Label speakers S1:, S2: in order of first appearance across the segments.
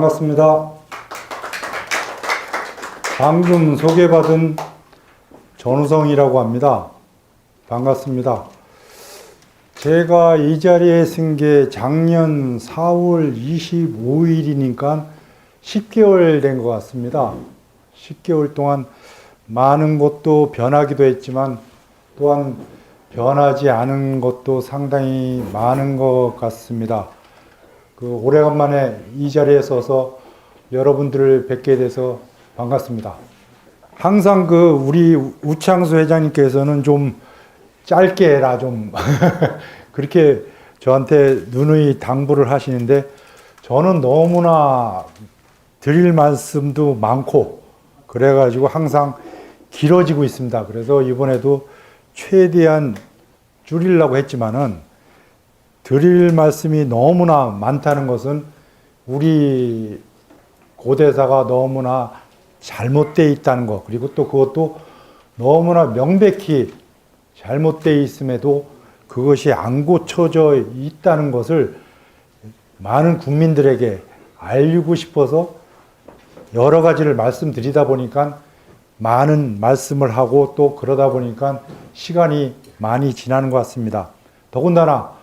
S1: 반갑습니다. 방금 소개받은 전우성이라고 합니다. 반갑습니다. 제가 이 자리에 쓴 게 작년 4월 25일이니까 10개월 된 것 같습니다. 10개월 동안 많은 것도 변하기도 했지만 또한 변하지 않은 것도 상당히 많은 것 같습니다. 오래간만에 이 자리에 서서 여러분들을 뵙게 돼서 반갑습니다. 항상 우리 우창수 회장님께서는 좀 짧게 해라 좀 그렇게 저한테 누누이 당부를 하시는데 저는 너무나 드릴 말씀도 많고 그래가지고 항상 길어지고 있습니다. 그래서 이번에도 최대한 줄이려고 했지만은 드릴 말씀이 너무나 많다는 것은 우리 고대사가 너무나 잘못되어 있다는 것, 그리고 또 그것도 너무나 명백히 잘못되어 있음에도 그것이 안 고쳐져 있다는 것을 많은 국민들에게 알리고 싶어서 여러 가지를 말씀드리다 보니까 많은 말씀을 하고 또 그러다 보니까 시간이 많이 지나는 것 같습니다. 더군다나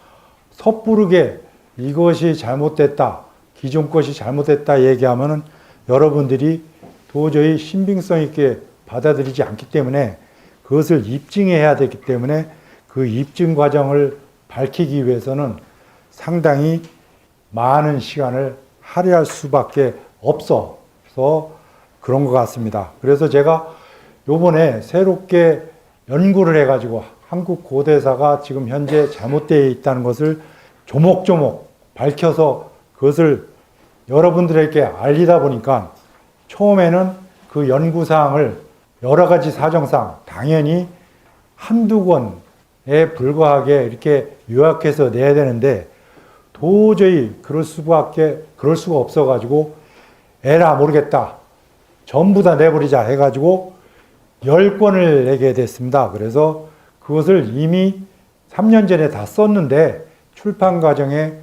S1: 섣부르게 이것이 잘못됐다, 기존 것이 잘못됐다 얘기하면은 여러분들이 도저히 신빙성 있게 받아들이지 않기 때문에 그것을 입증해야 되기 때문에 그 입증 과정을 밝히기 위해서는 상당히 많은 시간을 할애할 수밖에 없어서 그런 것 같습니다. 그래서 제가 요번에 새롭게 연구를 해가지고 한국 고대사가 지금 현재 잘못되어 있다는 것을 조목조목 밝혀서 그것을 여러분들에게 알리다 보니까 처음에는 그 연구사항을 여러 가지 사정상 당연히 한두 권에 불과하게 이렇게 요약해서 내야 되는데 도저히 그럴 수가 없어가지고 에라 모르겠다. 전부 다 내버리자 해가지고 10권을 내게 됐습니다. 그래서 그것을 이미 3년 전에 다 썼는데 출판 과정에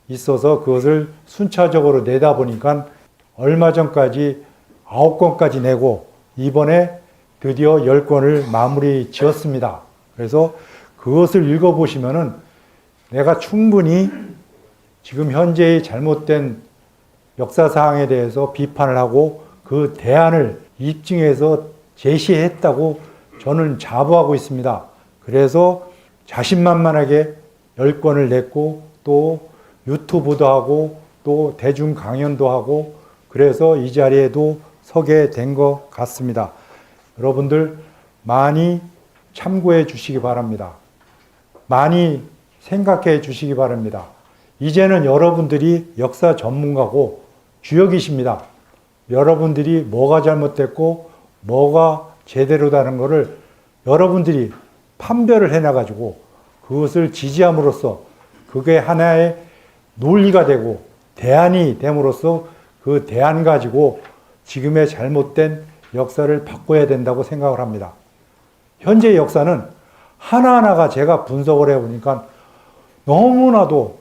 S1: 있어서 그것을 순차적으로 내다 보니까 얼마 전까지 9권까지 내고 이번에 드디어 10권을 마무리 지었습니다. 그래서 그것을 읽어보시면은 내가 충분히 지금 현재의 잘못된 역사사항에 대해서 비판을 하고 그 대안을 입증해서 제시했다고 저는 자부하고 있습니다. 그래서 자신만만하게 10권을 냈고 또 유튜브도 하고 또 대중 강연도 하고 그래서 이 자리에도 서게 된 것 같습니다. 여러분들 많이 참고해 주시기 바랍니다. 많이 생각해 주시기 바랍니다. 이제는 여러분들이 역사 전문가고 주역이십니다. 여러분들이 뭐가 잘못됐고 뭐가 제대로다는 것을 여러분들이 판별을 해놔가지고 그것을 지지함으로써 그게 하나의 논리가 되고 대안이 됨으로써 그 대안 가지고 지금의 잘못된 역사를 바꿔야 된다고 생각을 합니다. 현재 역사는 하나하나가 제가 분석을 해보니까 너무나도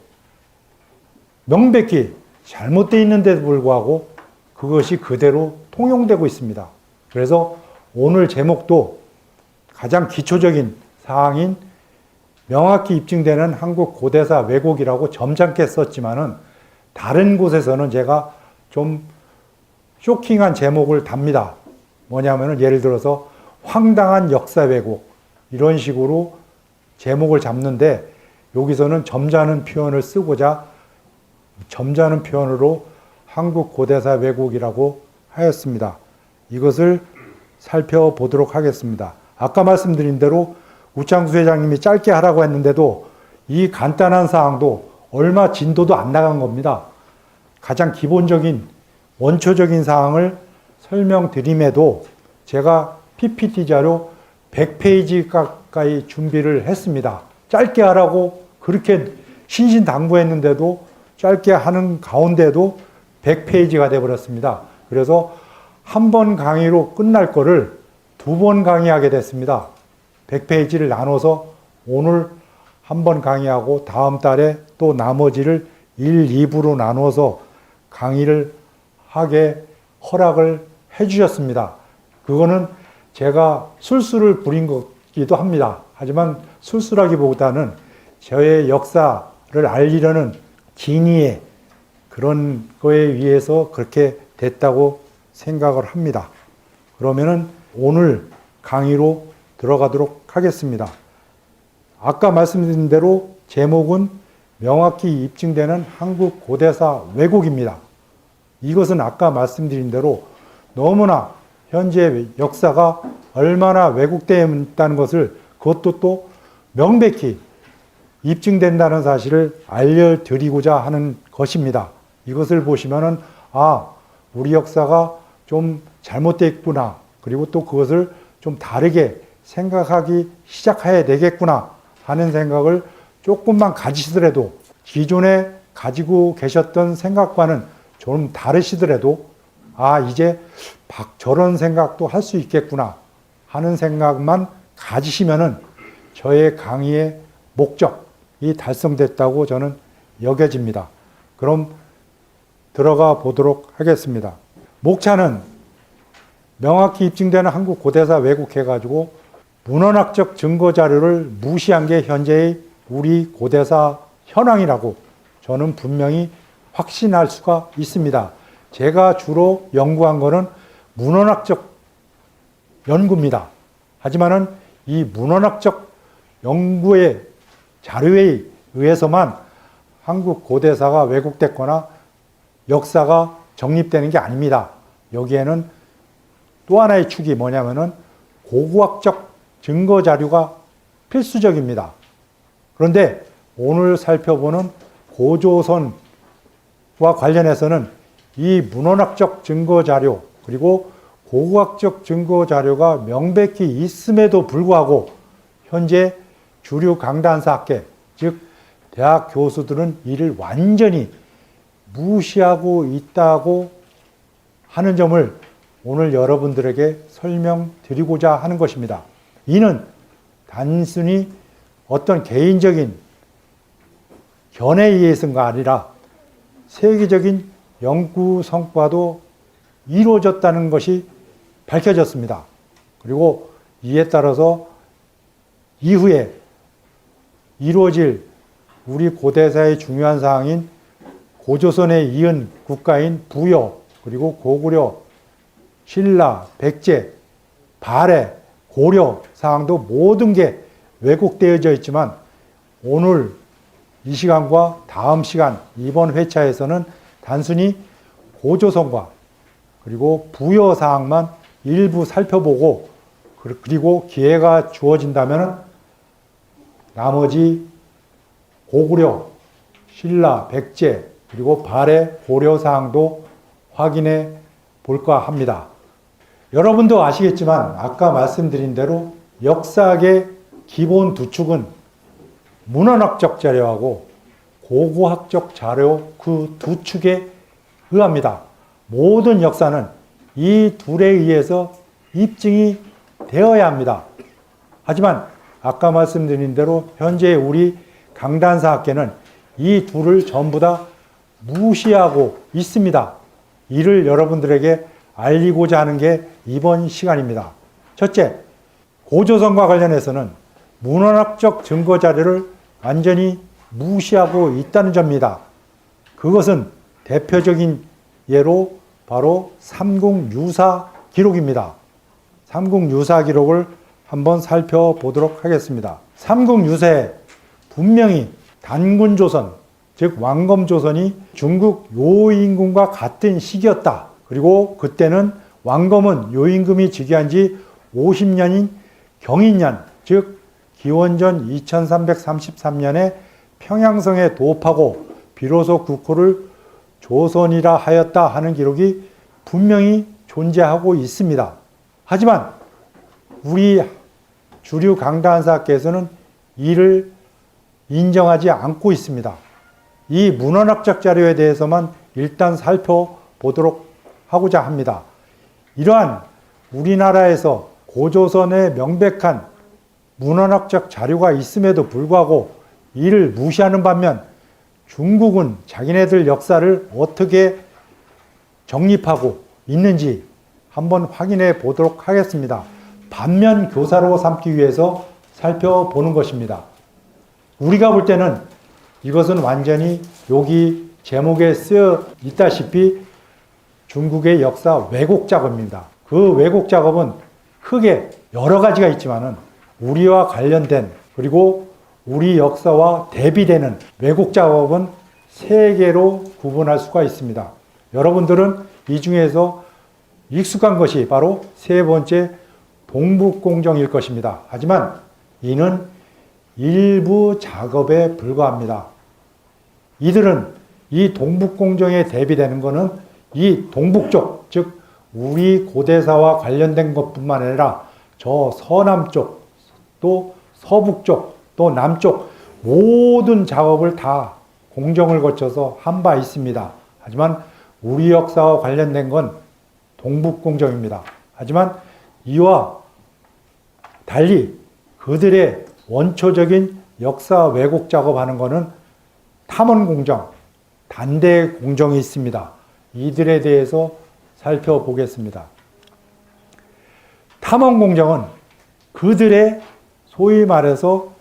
S1: 명백히 잘못되어 있는데도 불구하고 그것이 그대로 통용되고 있습니다. 그래서 오늘 제목도 가장 기초적인 사항인 명확히 입증되는 한국 고대사 왜곡이라고 점잖게 썼지만은 다른 곳에서는 제가 좀 쇼킹한 제목을 답니다. 뭐냐면은 예를 들어서 황당한 역사 왜곡 이런 식으로 제목을 잡는데 여기서는 점잖은 표현을 쓰고자 점잖은 표현으로 한국 고대사 왜곡이라고 하였습니다. 이것을 살펴보도록 하겠습니다. 아까 말씀드린 대로 우창수 회장님이 짧게 하라고 했는데도 이 간단한 사항도 얼마 진도도 안 나간 겁니다. 가장 기본적인 원초적인 사항을 설명드림에도 제가 PPT 자료 100페이지 가까이 준비를 했습니다. 짧게 하라고 그렇게 신신당부했는데도 짧게 하는 가운데도 100페이지가 되어버렸습니다. 그래서 한 번 강의로 끝날 거를 2번 강의하게 됐습니다. 100페이지를 나눠서 오늘 한 번 강의하고 다음 달에 또 나머지를 1, 2부로 나눠서 강의를 하게 허락을 해주셨습니다. 그거는 제가 술수를 부린 거기도 합니다. 하지만 술수라기보다는 저의 역사를 알리려는 진의의 그런 거에 의해서 그렇게 됐다고 생각을 합니다. 그러면은 오늘 강의로 들어가도록 하겠습니다. 아까 말씀드린 대로 제목은 명확히 입증되는 한국 고대사 왜곡입니다. 이것은 아까 말씀드린 대로 너무나 현재 역사가 얼마나 왜곡되어 있다는 것을 그것도 또 명백히 입증된다는 사실을 알려드리고자 하는 것입니다. 이것을 보시면은 우리 역사가 좀 잘못되어 있구나. 그리고 또 그것을 좀 다르게 생각하기 시작해야 되겠구나 하는 생각을 조금만 가지시더라도 기존에 가지고 계셨던 생각과는 좀 다르시더라도 이제 저런 생각도 할 수 있겠구나 하는 생각만 가지시면은 저의 강의의 목적이 달성됐다고 저는 여겨집니다. 그럼 들어가 보도록 하겠습니다. 목차는 명확히 입증되는 한국 고대사 왜곡해가지고 문헌학적 증거 자료를 무시한 게 현재의 우리 고대사 현황이라고 저는 분명히 확신할 수가 있습니다. 제가 주로 연구한 거는 문헌학적 연구입니다. 하지만은 이 문헌학적 연구의 자료에 의해서만 한국 고대사가 왜곡됐거나 역사가 정립되는 게 아닙니다. 여기에는 또 하나의 축이 뭐냐면은 고고학적 증거 자료가 필수적입니다. 그런데 오늘 살펴보는 고조선과 관련해서는 이 문헌학적 증거 자료 그리고 고고학적 증거 자료가 명백히 있음에도 불구하고 현재 주류 강단사학계 즉 대학 교수들은 이를 완전히 무시하고 있다고 하는 점을 오늘 여러분들에게 설명드리고자 하는 것입니다. 이는 단순히 어떤 개인적인 견해에 의해서가 아니라 세계적인 연구 성과도 이루어졌다는 것이 밝혀졌습니다. 그리고 이에 따라서 이후에 이루어질 우리 고대사의 중요한 사항인 고조선에 이은 국가인 부여, 그리고 고구려, 신라, 백제, 발해, 고려 사항도 모든 게 왜곡되어져 있지만 오늘 이 시간과 다음 시간 이번 회차에서는 단순히 고조선과 그리고 부여 사항만 일부 살펴보고 그리고 기회가 주어진다면 나머지 고구려, 신라, 백제 그리고 발해, 고려 사항도 확인해 볼까 합니다. 여러분도 아시겠지만 아까 말씀드린 대로 역사학의 기본 두 축은 문헌학적 자료하고 고고학적 자료 그 두 축에 의합니다. 모든 역사는 이 둘에 의해서 입증이 되어야 합니다. 하지만 아까 말씀드린 대로 현재 우리 강단사학계는 이 둘을 전부 다 무시하고 있습니다. 이를 여러분들에게 알리고자 하는 게 이번 시간입니다. 첫째, 고조선과 관련해서는 문헌학적 증거 자료를 완전히 무시하고 있다는 점입니다. 그것은 대표적인 예로 바로 삼국유사 기록입니다. 삼국유사 기록을 한번 살펴보도록 하겠습니다. 삼국유사에 분명히 단군조선, 즉 왕검조선이 중국 요임금과 같은 시기였다. 그리고 그때는 왕검은 요임금이 즉위한 지 50년인 경인년, 즉 기원전 2333년에 평양성에 도읍하고 비로소 국호를 조선이라 하였다 하는 기록이 분명히 존재하고 있습니다. 하지만 우리 주류 강단사학계에서는 이를 인정하지 않고 있습니다. 이 문헌학적 자료에 대해서만 일단 살펴보도록 하고자 합니다. 이러한 우리나라에서 고조선의 명백한 문헌학적 자료가 있음에도 불구하고 이를 무시하는 반면 중국은 자기네들 역사를 어떻게 정립하고 있는지 한번 확인해 보도록 하겠습니다. 반면 교사로 삼기 위해서 살펴보는 것입니다. 우리가 볼 때는 이것은 완전히 여기 제목에 쓰여 있다시피 중국의 역사 왜곡 작업입니다. 그 왜곡 작업은 크게 여러 가지가 있지만은 우리와 관련된 그리고 우리 역사와 대비되는 왜곡 작업은 세 개로 구분할 수가 있습니다. 여러분들은 이 중에서 익숙한 것이 바로 세 번째 동북공정일 것입니다. 하지만 이는 일부 작업에 불과합니다. 이들은 이 동북공정에 대비되는 것은 이 동북쪽, 즉 우리 고대사와 관련된 것뿐만 아니라 저 서남쪽, 또 서북쪽, 또 남쪽 모든 작업을 다 공정을 거쳐서 한 바 있습니다. 하지만 우리 역사와 관련된 건 동북공정입니다. 하지만 이와 달리 그들의 원초적인 역사 왜곡 작업하는 것은 탐원공정, 단대공정이 있습니다. 이들에 대해서 살펴보겠습니다. 탐원공정은 그들의 소위 말해서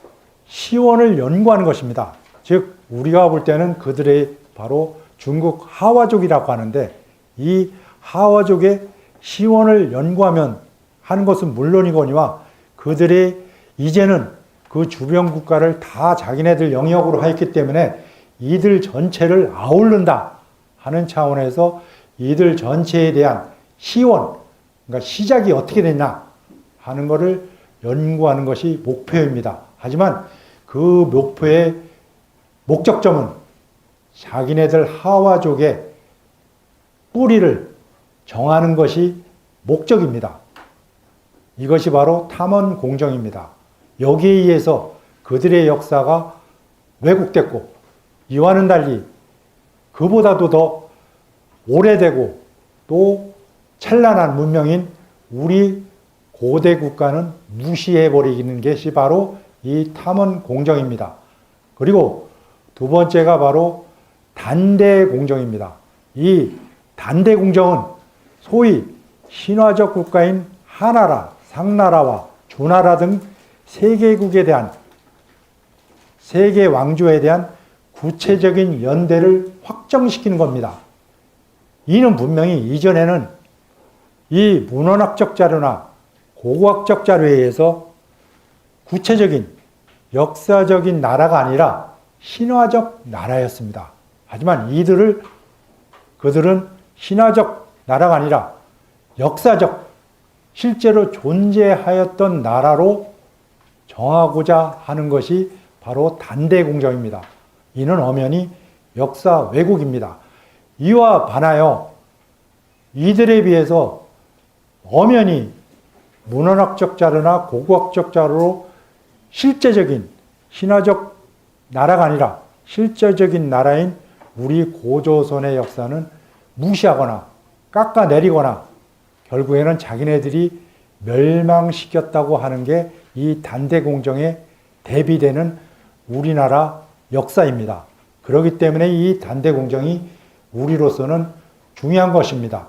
S1: 시원을 연구하는 것입니다. 즉 우리가 볼 때는 그들의 바로 중국 하와족이라고 하는데 이 하와족의 시원을 연구하면 하는 것은 물론이거니와 그들의 이제는 그 주변 국가를 다 자기네들 영역으로 하였기 때문에 이들 전체를 아우른다 하는 차원에서 이들 전체에 대한 시원, 그러니까 시작이 어떻게 됐나 하는 것을 연구하는 것이 목표입니다. 하지만 그 목표의 목적점은 자기네들 하와족의 뿌리를 정하는 것이 목적입니다. 이것이 바로 탐원 공정입니다. 여기에 의해서 그들의 역사가 왜곡됐고 이와는 달리 그보다도 더 오래되고 또 찬란한 문명인 우리 고대 국가는 무시해버리는 것이 바로 이 탐원 공정입니다. 그리고 두 번째가 바로 단대 공정입니다. 이 단대 공정은 소위 신화적 국가인 하나라, 상나라와 주나라 등 세계국에 대한 세계 왕조에 대한 구체적인 연대를 확정시키는 겁니다. 이는 분명히 이전에는 이 문헌학적 자료나 고고학적 자료에 의해서 구체적인 역사적인 나라가 아니라 신화적 나라였습니다. 하지만 그들은 신화적 나라가 아니라 역사적 실제로 존재하였던 나라로 정하고자 하는 것이 바로 단대공정입니다. 이는 엄연히 역사 왜곡입니다. 이와 반하여 이들에 비해서 엄연히 문헌학적 자료나 고고학적 자료로 실제적인 신화적 나라가 아니라 실제적인 나라인 우리 고조선의 역사는 무시하거나 깎아내리거나 결국에는 자기네들이 멸망시켰다고 하는 게 이 단대공정에 대비되는 우리나라 역사입니다. 그렇기 때문에 이 단대공정이 우리로서는 중요한 것입니다.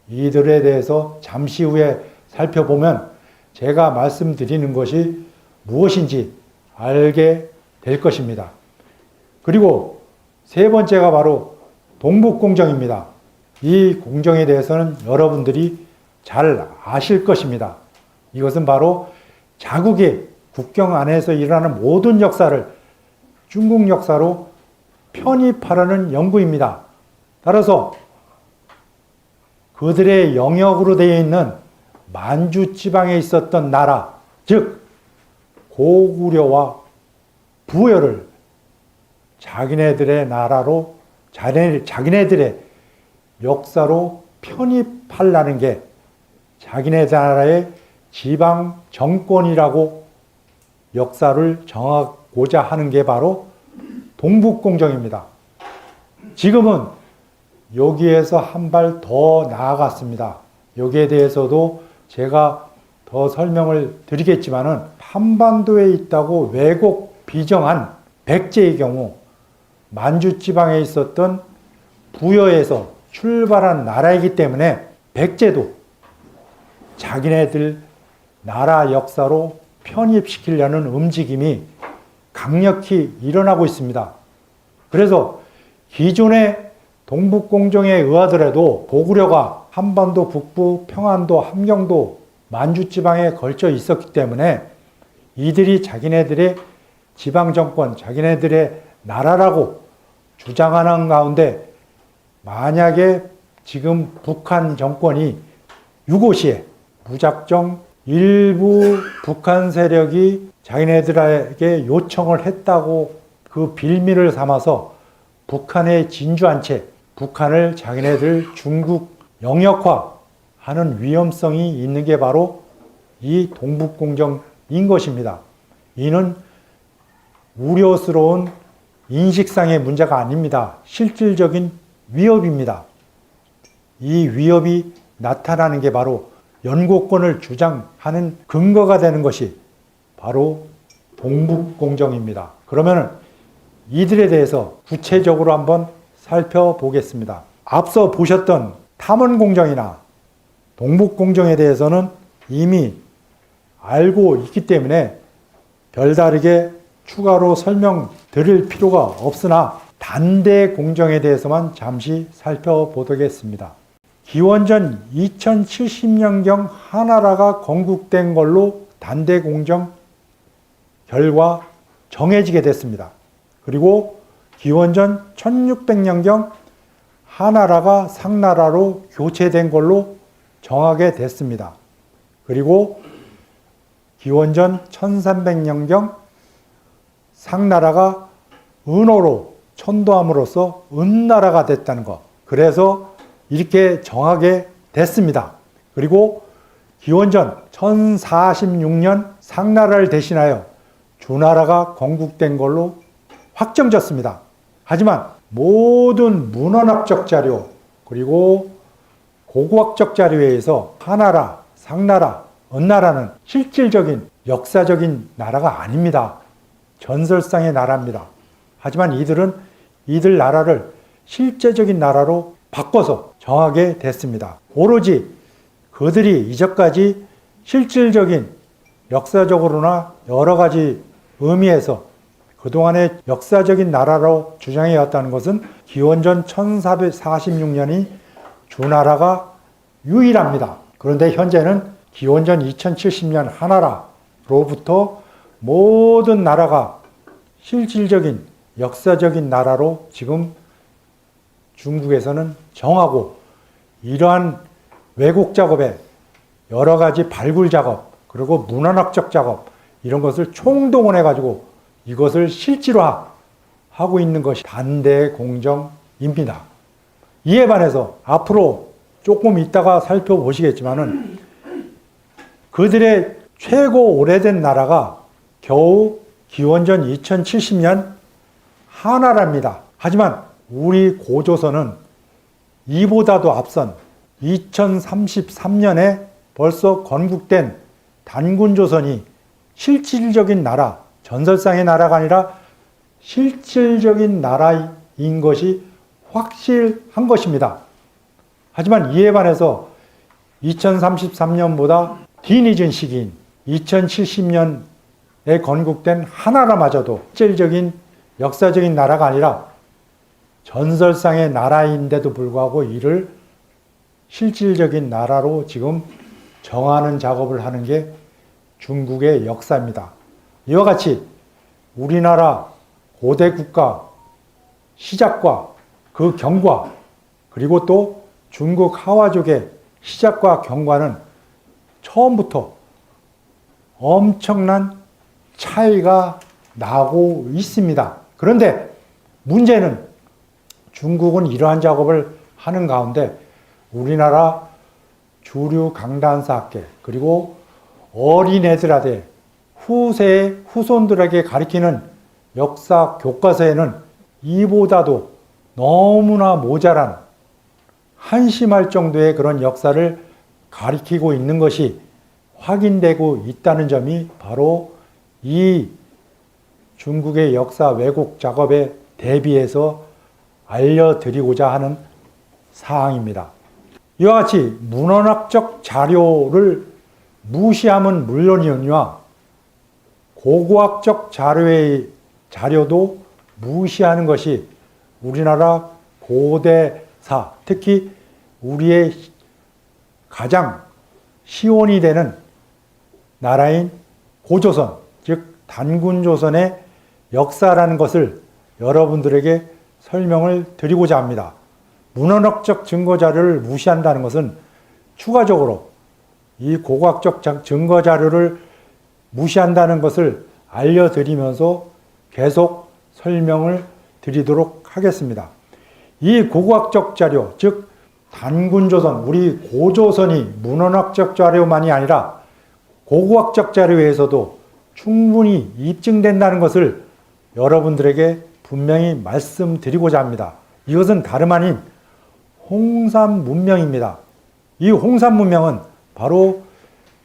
S1: 이들에 대해서 잠시 후에 살펴보면 제가 말씀드리는 것이 무엇인지 알게 될 것입니다. 그리고 세 번째가 바로 동북공정입니다. 이 공정에 대해서는 여러분들이 잘 아실 것입니다. 이것은 바로 자국의 국경 안에서 일어나는 모든 역사를 중국 역사로 편입하려는 연구입니다. 따라서 그들의 영역으로 되어 있는 만주 지방에 있었던 나라, 즉 고구려와 부여를 자기네들의 나라로 자기네들의 역사로 편입하려는 게 자기네 나라의 지방 정권이라고 역사를 정하고자 하는 게 바로 동북공정입니다. 지금은 여기에서 한 발 더 나아갔습니다. 여기에 대해서도 제가 더 설명을 드리겠지만은 한반도에 있다고 왜곡 비정한 백제의 경우 만주 지방에 있었던 부여에서 출발한 나라이기 때문에 백제도 자기네들 나라 역사로 편입시키려는 움직임이 강력히 일어나고 있습니다. 그래서 기존의 동북공정에 의하더라도 고구려가 한반도 북부, 평안도, 함경도, 만주지방에 걸쳐 있었기 때문에 이들이 자기네들의 지방정권, 자기네들의 나라라고 주장하는 가운데 만약에 지금 북한 정권이 유고시에 무작정 일부 북한 세력이 자기네들에게 요청을 했다고 그 빌미를 삼아서 북한에 진주한 채 북한을 자기네들 중국 영역화하는 위험성이 있는 게 바로 이 동북공정인 것입니다. 이는 우려스러운 인식상의 문제가 아닙니다. 실질적인 위협입니다. 이 위협이 나타나는 게 바로 연고권을 주장하는 근거가 되는 것이 바로 동북공정입니다. 그러면 이들에 대해서 구체적으로 한번 살펴보겠습니다. 앞서 보셨던 탐원공정이나 동북공정에 대해서는 이미 알고 있기 때문에 별다르게 추가로 설명드릴 필요가 없으나 단대공정에 대해서만 잠시 살펴보겠습니다. 기원전 2070년경 하나라가 건국된 걸로 단대공정 결과 정해지게 됐습니다. 그리고 기원전 1600년경 하나라가 상나라로 교체된 걸로 정하게 됐습니다. 그리고 기원전 1300년경 상나라가 은호로 천도함으로써 은나라가 됐다는 것. 그래서 이렇게 정하게 됐습니다. 그리고 기원전 1046년 상나라를 대신하여 주나라가 건국된 걸로 확정졌습니다. 하지만 모든 문헌학적 자료 그리고 고고학적 자료에 의해서 하나라, 상나라, 은나라는 실질적인 역사적인 나라가 아닙니다. 전설상의 나라입니다. 하지만 이들은 이들 나라를 실제적인 나라로 바꿔서 정하게 됐습니다. 오로지 그들이 이전까지 실질적인 역사적으로나 여러 가지 의미에서 그동안의 역사적인 나라로 주장해왔다는 것은 기원전 1446년이 주나라가 유일합니다. 그런데 현재는 기원전 2070년 하나라로부터 모든 나라가 실질적인 역사적인 나라로 지금 중국에서는 정하고 이러한 왜곡 작업에 여러 가지 발굴 작업 그리고 문헌학적 작업 이런 것을 총동원해 가지고 이것을 실질화하고 있는 것이 단대공정입니다. 이에 반해서 앞으로 조금 이따가 살펴보시겠지만은 그들의 최고 오래된 나라가 겨우 기원전 2070년 하나라입니다. 하지만 우리 고조선은 이보다도 앞선 2033년에 벌써 건국된 단군조선이 실질적인 나라, 전설상의 나라가 아니라 실질적인 나라인 것이 확실한 것입니다. 하지만 이에 반해서 2033년보다 뒤늦은 시기인 2070년에 건국된 하나라마저도 실질적인 역사적인 나라가 아니라 전설상의 나라인데도 불구하고 이를 실질적인 나라로 지금 정하는 작업을 하는 게 중국의 역사입니다. 이와 같이 우리나라 고대 국가 시작과 그 경과 그리고 또 중국 하와족의 시작과 경과는 처음부터 엄청난 차이가 나고 있습니다. 그런데 문제는 중국은 이러한 작업을 하는 가운데 우리나라 주류 강단사학계 그리고 어린애들한테 후세의 후손들에게 가르치는 역사 교과서에는 이보다도 너무나 모자란 한심할 정도의 그런 역사를 가리키고 있는 것이 확인되고 있다는 점이 바로 이 중국의 역사 왜곡 작업에 대비해서 알려드리고자 하는 사항입니다. 이와 같이 문헌학적 자료를 무시하면 물론이거니와 고고학적 자료도 무시하는 것이 우리나라 고대사, 특히 우리의 가장 시온이 되는 나라인 고조선, 즉 단군조선의 역사라는 것을 여러분들에게 설명을 드리고자 합니다. 문헌학적 증거자료를 무시한다는 것은 추가적으로 이 고고학적 증거자료를 무시한다는 것을 알려드리면서 계속 설명을 드리도록 하겠습니다. 이 고고학적 자료, 즉 단군조선, 우리 고조선이 문헌학적 자료만이 아니라 고고학적 자료에서도 충분히 입증된다는 것을 여러분들에게 분명히 말씀드리고자 합니다. 이것은 다름 아닌 홍산 문명입니다. 이 홍산 문명은 바로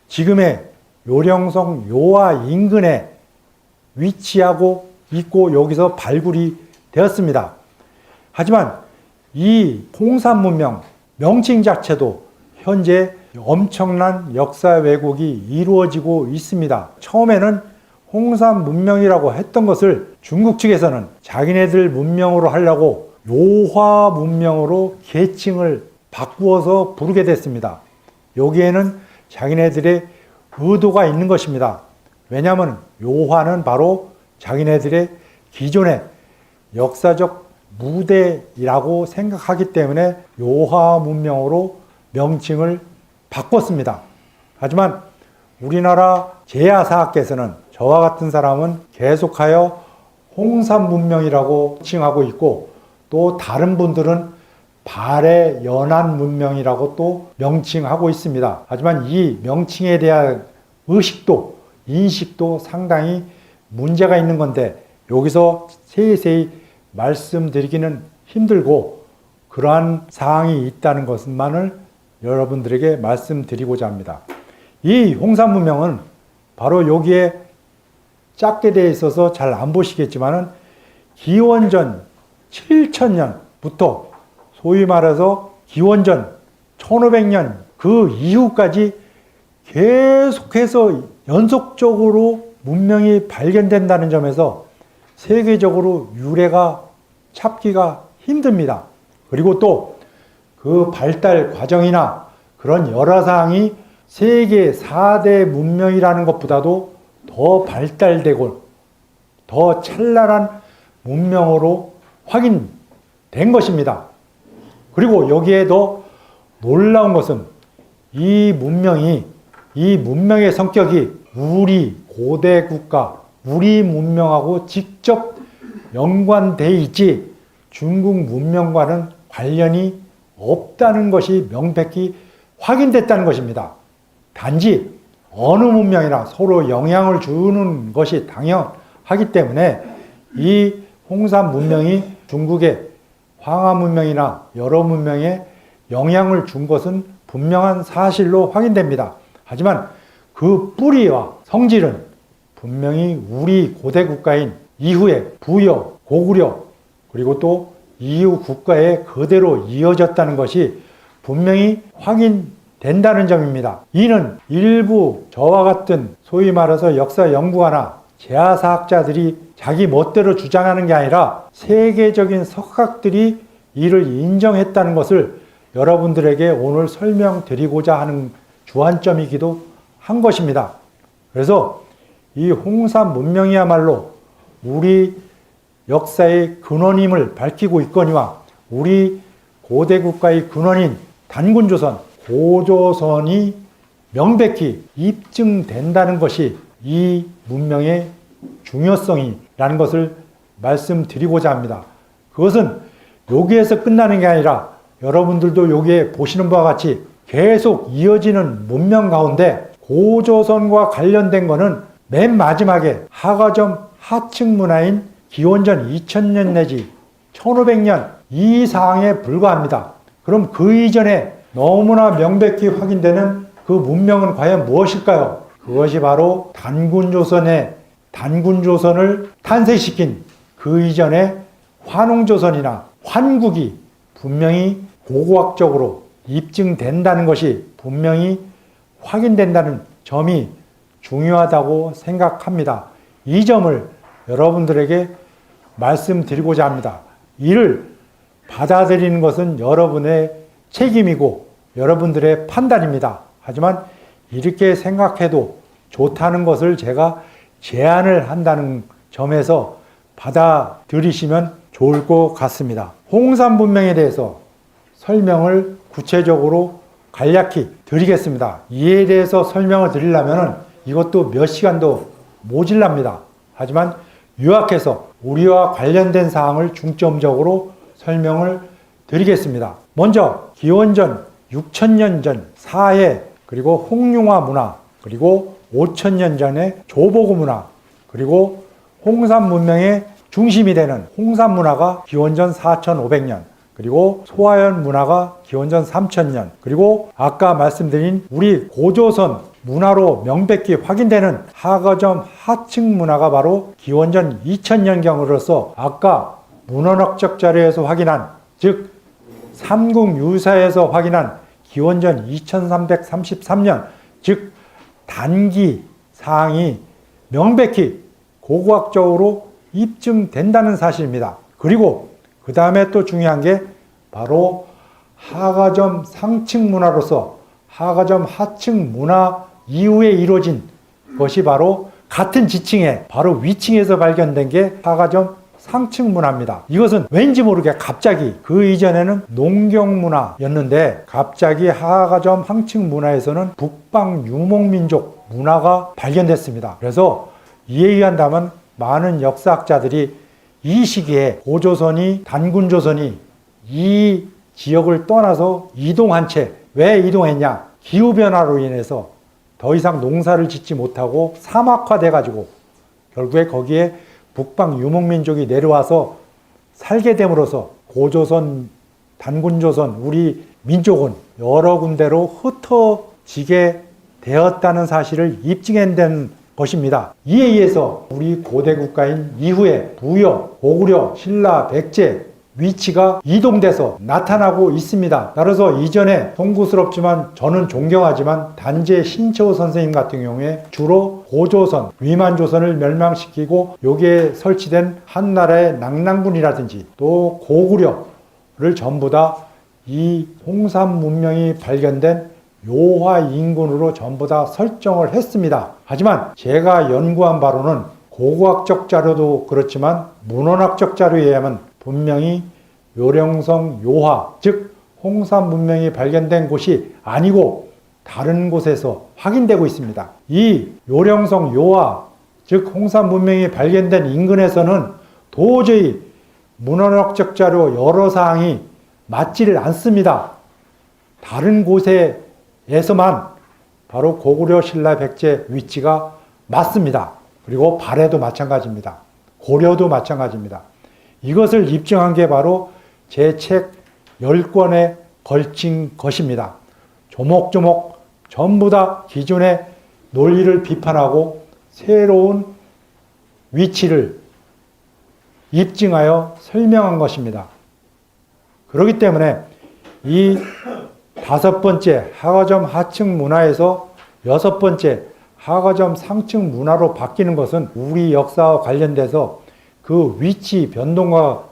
S1: 지금의 요령성 요하 인근에 위치하고 있고 여기서 발굴이 되었습니다. 하지만 이 홍산 문명 명칭 자체도 현재 엄청난 역사 왜곡이 이루어지고 있습니다. 처음에는 홍산 문명이라고 했던 것을 중국 측에서는 자기네들 문명으로 하려고 요화 문명으로 계칭을 바꾸어서 부르게 됐습니다. 여기에는 자기네들의 의도가 있는 것입니다. 왜냐하면 요화는 바로 자기네들의 기존의 역사적 무대이라고 생각하기 때문에 요화 문명으로 명칭을 바꿨습니다. 하지만 우리나라 제야사학계에서는 저와 같은 사람은 계속하여 홍산 문명이라고 칭하고 있고 또 다른 분들은 발해 연안 문명이라고 또 명칭하고 있습니다. 하지만 이 명칭에 대한 의식도 인식도 상당히 문제가 있는 건데 여기서 세세히 말씀드리기는 힘들고 그러한 사항이 있다는 것만을 여러분들에게 말씀드리고자 합니다. 이 홍산 문명은 바로 여기에 작게 되어 있어서 잘 안 보시겠지만은 기원전 7000년부터 소위 말해서 기원전 1500년 그 이후까지 계속해서 연속적으로 문명이 발견된다는 점에서 세계적으로 유래가 찾기가 힘듭니다. 그리고 또 그 발달 과정이나 그런 여러 사항이 세계 4대 문명이라는 것보다도 더 발달되고 더 찬란한 문명으로 확인된 것입니다. 그리고 여기에 더 놀라운 것은 이 문명의 성격이 우리 고대 국가, 우리 문명하고 직접 연관되어 있지 중국 문명과는 관련이 없다는 것이 명백히 확인됐다는 것입니다. 단지 어느 문명이나 서로 영향을 주는 것이 당연하기 때문에 이 홍산 문명이 중국의 황하 문명이나 여러 문명에 영향을 준 것은 분명한 사실로 확인됩니다. 하지만 그 뿌리와 성질은 분명히 우리 고대 국가인 이후에 부여, 고구려 그리고 또 이후 국가에 그대로 이어졌다는 것이 분명히 확인된다는 점입니다. 이는 일부 저와 같은 소위 말해서 역사 연구가나 제야사학자들이 자기 멋대로 주장하는 게 아니라 세계적인 석학들이 이를 인정했다는 것을 여러분들에게 오늘 설명드리고자 하는 주안점이기도 한 것입니다. 그래서 이 홍산 문명이야말로 우리 역사의 근원임을 밝히고 있거니와 우리 고대 국가의 근원인 단군조선, 고조선이 명백히 입증된다는 것이 이 문명의 중요성이라는 것을 말씀드리고자 합니다. 그것은 여기에서 끝나는 게 아니라 여러분들도 여기에 보시는 바와 같이 계속 이어지는 문명 가운데 고조선과 관련된 것은 맨 마지막에 하가점 하층 문화인 기원전 2000년 내지 1500년 이 사항에 불과합니다. 그럼 그 이전에 너무나 명백히 확인되는 그 문명은 과연 무엇일까요? 그것이 바로 단군조선을 탄생시킨 그 이전에 환웅조선이나 환국이 분명히 고고학적으로 입증된다는 것이 분명히 확인된다는 점이 중요하다고 생각합니다. 이 점을 여러분들에게 말씀드리고자 합니다. 이를 받아들이는 것은 여러분의 책임이고 여러분들의 판단입니다. 하지만 이렇게 생각해도 좋다는 것을 제가 제안을 한다는 점에서 받아들이시면 좋을 것 같습니다. 홍산 문명에 대해서 설명을 구체적으로 간략히 드리겠습니다. 이에 대해서 설명을 드리려면 이것도 몇 시간도 모질랍니다. 하지만 요약해서 우리와 관련된 사항을 중점적으로 설명을 드리겠습니다. 먼저 기원전 6천년 전 사해, 그리고 홍융화 문화, 그리고 5천년 전의 조보고 문화, 그리고 홍산 문명의 중심이 되는 홍산 문화가 기원전 4,500년, 그리고 소화연 문화가 기원전 3,000년, 그리고 아까 말씀드린 우리 고조선 문화로 명백히 확인되는 하거점 하층 문화가 바로 기원전 2000년경으로서 아까 문헌학적 자료에서 확인한, 즉 삼국유사에서 확인한 기원전 2333년, 즉 단기 사항이 명백히 고고학적으로 입증된다는 사실입니다. 그리고 그 다음에 또 중요한 게 바로 하가점 상층 문화로서 하가점 하층 문화 이후에 이루어진 것이 바로 같은 지층에 바로 위층에서 발견된 게 하가점 상층 문화입니다. 이것은 왠지 모르게 갑자기 그 이전에는 농경 문화였는데 갑자기 하가점 상층 문화에서는 북방 유목민족 문화가 발견됐습니다. 그래서 이에 의한다면 많은 역사학자들이 이 시기에 고조선이 단군조선이 이 지역을 떠나서 이동한 채, 왜 이동했냐? 기후변화로 인해서 더 이상 농사를 짓지 못하고 사막화돼 가지고 결국에 거기에 북방 유목민족이 내려와서 살게 됨으로써 고조선, 단군조선, 우리 민족은 여러 군데로 흩어지게 되었다는 사실을 입증한 것입니다. 이에 의해서 우리 고대 국가인 이후에 부여, 고구려, 신라, 백제 위치가 이동돼서 나타나고 있습니다. 따라서 이전에 송구스럽지만 저는 존경하지만 단재 신채호 선생님 같은 경우에 주로 고조선, 위만조선을 멸망시키고 여기에 설치된 한나라의 낙랑군이라든지 또 고구려를 전부 다 이 홍산 문명이 발견된 요하 인근으로 전부 다 설정을 했습니다. 하지만 제가 연구한 바로는 고고학적 자료도 그렇지만 문헌학적 자료에 의하면 분명히 요령성 요하, 즉 홍산 문명이 발견된 곳이 아니고 다른 곳에서 확인되고 있습니다. 이 요령성 요하, 즉 홍산 문명이 발견된 인근에서는 도저히 문헌학적 자료 여러 사항이 맞지를 않습니다. 다른 곳에서만 바로 고구려, 신라, 백제 위치가 맞습니다. 그리고 발해도 마찬가지입니다. 고려도 마찬가지입니다. 이것을 입증한 게 바로 제 책 10권에 걸친 것입니다. 조목조목 전부 다 기존의 논리를 비판하고 새로운 위치를 입증하여 설명한 것입니다. 그렇기 때문에 이 5번째 하가점 하층 문화에서 6번째 하가점 상층 문화로 바뀌는 것은 우리 역사와 관련돼서 그 위치 변동과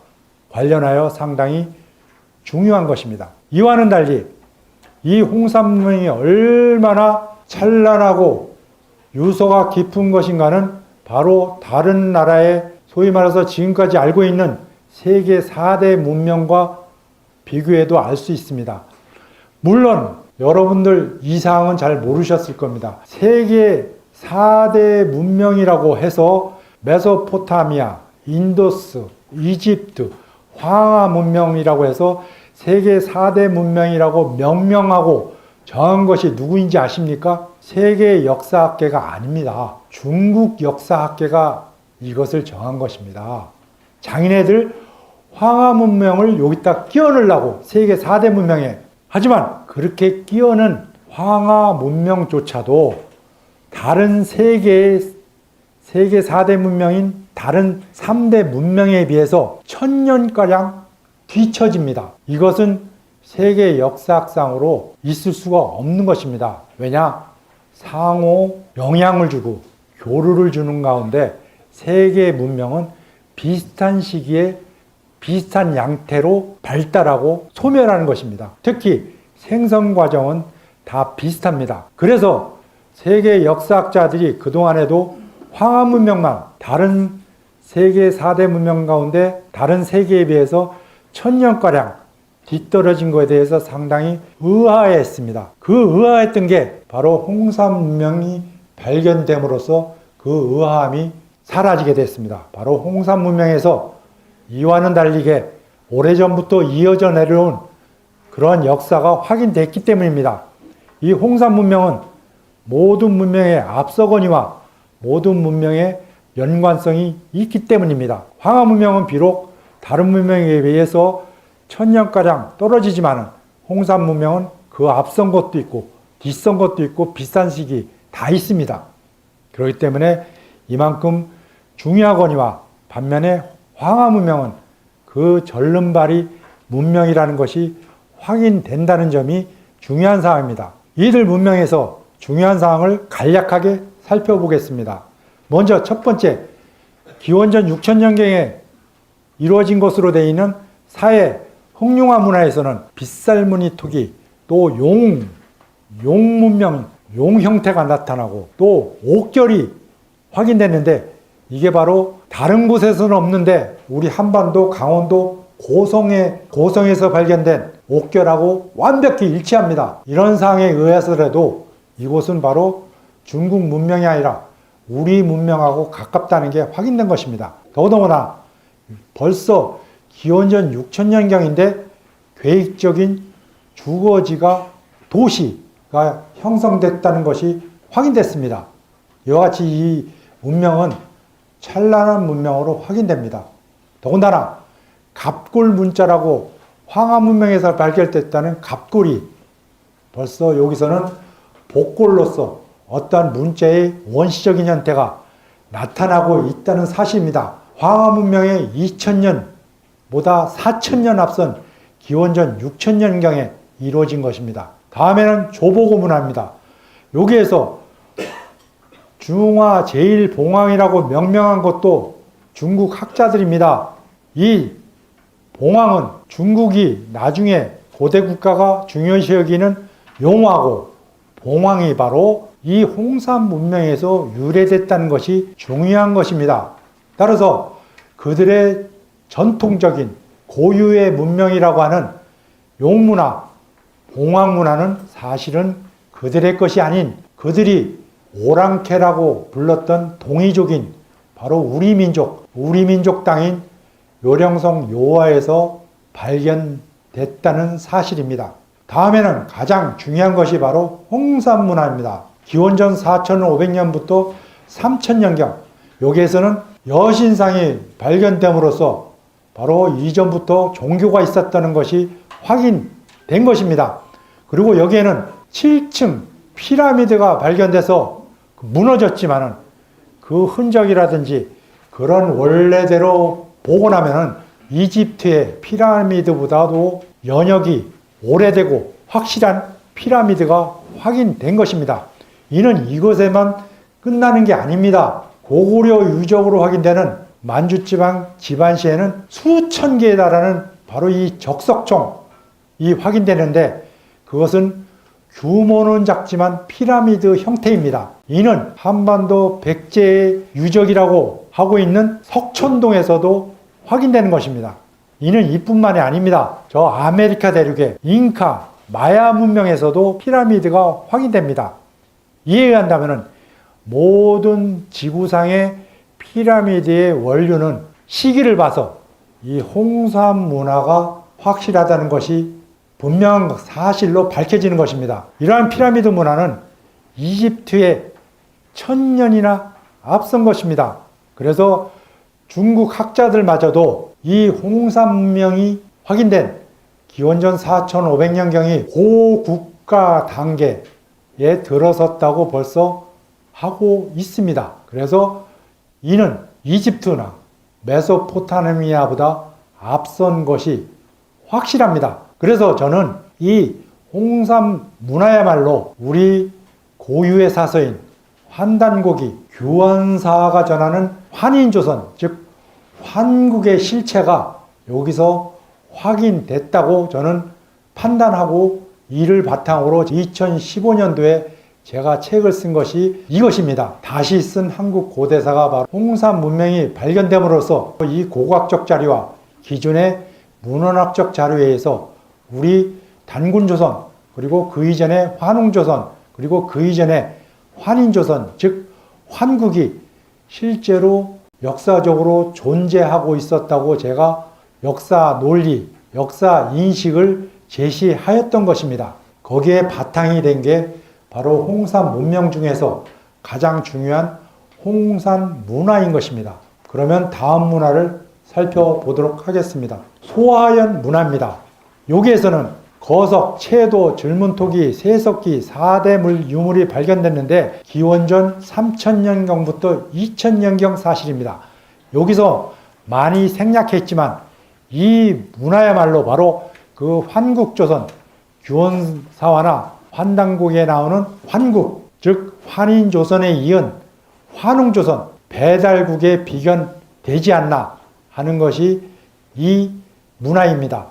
S1: 관련하여 상당히 중요한 것입니다. 이와는 달리 이 홍산 문명이 얼마나 찬란하고 유서가 깊은 것인가는 바로 다른 나라의 소위 말해서 지금까지 알고 있는 세계 4대 문명과 비교해도 알 수 있습니다. 물론 여러분들 이 사항은 잘 모르셨을 겁니다. 세계 4대 문명이라고 해서 메소포타미아, 인도스, 이집트, 황하 문명이라고 해서 세계 4대 문명이라고 명명하고 정한 것이 누구인지 아십니까? 세계 역사학계가 아닙니다. 중국 역사학계가 이것을 정한 것입니다. 장인애들 황하 문명을 여기다 끼워넣으려고 세계 4대 문명에, 하지만 그렇게 끼워넣은 황하 문명조차도 다른 세계 4대 문명인 다른 3대 문명에 비해서 1000년가량 뒤처집니다. 이것은 세계 역사상으로 있을 수가 없는 것입니다. 왜냐? 상호 영향을 주고 교류를 주는 가운데 세계 문명은 비슷한 시기에 비슷한 양태로 발달하고 소멸하는 것입니다. 특히 생성 과정은 다 비슷합니다. 그래서 세계 역사학자들이 그동안에도 황하 문명만 다른 세계 4대 문명 가운데 다른 세계에 비해서 1000년가량 뒤떨어진 것에 대해서 상당히 의아해했습니다. 그 의아했던 게 바로 홍산 문명이 발견됨으로써 그 의아함이 사라지게 됐습니다. 바로 홍산 문명에서 이와는 달리게 오래전부터 이어져 내려온 그런 역사가 확인됐기 때문입니다. 이 홍산 문명은 모든 문명의 앞서거니와 모든 문명의 연관성이 있기 때문입니다. 황하 문명은 비록 다른 문명에 비해서 1000년가량 떨어지지만 홍산 문명은 그 앞선 것도 있고 뒤선 것도 있고 비슷한 시기 다 있습니다. 그렇기 때문에 이만큼 중요하거니와 반면에 황하 문명은 그 절름발이 문명이라는 것이 확인된다는 점이 중요한 사항입니다. 이들 문명에서 중요한 사항을 간략하게 살펴보겠습니다. 먼저 첫 번째, 기원전 6000년경에 이루어진 것으로 되어 있는 사해 흑룡화 문화에서는 빗살무늬 토기, 또 용 문명, 용 형태가 나타나고 또 옥결이 확인됐는데 이게 바로 다른 곳에서는 없는데 우리 한반도 강원도 고성에서 발견된 옥결하고 완벽히 일치합니다. 이런 사항에 의해서라도 이곳은 바로 중국 문명이 아니라 우리 문명하고 가깝다는 게 확인된 것입니다. 더더구나 벌써 기원전 6000년경인데 계획적인 주거지가 도시가 형성됐다는 것이 확인됐습니다. 이와 같이 이 문명은 찬란한 문명으로 확인됩니다. 더군다나 갑골 문자라고 황하 문명에서 발견됐다는 갑골이 벌써 여기서는 복골로서 어떠한 문자의 원시적인 형태가 나타나고 있다는 사실입니다. 황하 문명의 2000년보다 4000년 앞선 기원전 6000년경에 이루어진 것입니다. 다음에는 조보고 문화입니다. 여기에서 중화 제1봉황이라고 명명한 것도 중국 학자들입니다. 이 봉황은 중국이 나중에 고대 국가가 중요시 여기는 용화고 봉황이 바로 이 홍산 문명에서 유래됐다는 것이 중요한 것입니다. 따라서 그들의 전통적인 고유의 문명이라고 하는 용문화, 봉황문화는 사실은 그들의 것이 아닌 그들이 오랑캐라고 불렀던 동이족인 바로 우리 민족 땅인 요령성 요하에서 발견됐다는 사실입니다. 다음에는 가장 중요한 것이 바로 홍산 문화입니다. 기원전 4500년부터 3000년경 여기에서는 여신상이 발견됨으로써 바로 이전부터 종교가 있었다는 것이 확인된 것입니다. 그리고 여기에는 7층 피라미드가 발견돼서 무너졌지만은 그 흔적이라든지 그런 원래대로 보고 나면은 이집트의 피라미드보다도 연역이 오래되고 확실한 피라미드가 확인된 것입니다. 이는 이것에만 끝나는 게 아닙니다. 고구려 유적으로 확인되는 만주지방 지반시에는 수천 개에 달하는 바로 이 적석총이 확인되는데 그것은 규모는 작지만 피라미드 형태입니다. 이는 한반도 백제의 유적이라고 하고 있는 석촌동에서도 확인되는 것입니다. 이는 이뿐만이 아닙니다. 저 아메리카 대륙의 잉카, 마야 문명에서도 피라미드가 확인됩니다. 이에 의한다면 모든 지구상의 피라미드의 원료는 시기를 봐서 이 홍산 문화가 확실하다는 것이 분명한 사실로 밝혀지는 것입니다. 이러한 피라미드 문화는 이집트의 1000년이나 앞선 것입니다. 그래서 중국 학자들마저도 이 홍산 문명이 확인된 기원전 4500년경이 고국가 단계에 들어섰다고 벌써 하고 있습니다. 그래서 이는 이집트나 메소포타미아보다 앞선 것이 확실합니다. 그래서 저는 이 홍산 문화야말로 우리 고유의 사서인 환단고기 규원사가 전하는 환인조선, 즉 환국의 실체가 여기서 확인됐다고 저는 판단하고 이를 바탕으로 2015년도에 제가 책을 쓴 것이 이것입니다. 다시 쓴 한국 고대사가 바로 홍산 문명이 발견됨으로써 이 고고학적 자료와 기존의 문헌학적 자료에 의해서 우리 단군조선, 그리고 그 이전에 환웅조선, 그리고 그 이전에 환인조선, 즉 환국이 실제로 역사적으로 존재하고 있었다고 제가 역사 논리, 역사 인식을 제시하였던 것입니다. 거기에 바탕이 된 게 바로 홍산 문명 중에서 가장 중요한 홍산 문화인 것입니다. 그러면 다음 문화를 살펴보도록 하겠습니다. 소하연 문화입니다. 여기에서는 거석, 채도, 줄문토기, 세석기 4대 유물이 발견됐는데 기원전 3000년경부터 2000년경 사실입니다. 여기서 많이 생략했지만 이 문화야말로 바로 그 환국조선, 규원사화나 환단고기에 나오는 환국, 즉 환인조선에 이은 환웅조선, 배달국에 비견되지 않나 하는 것이 이 문화입니다.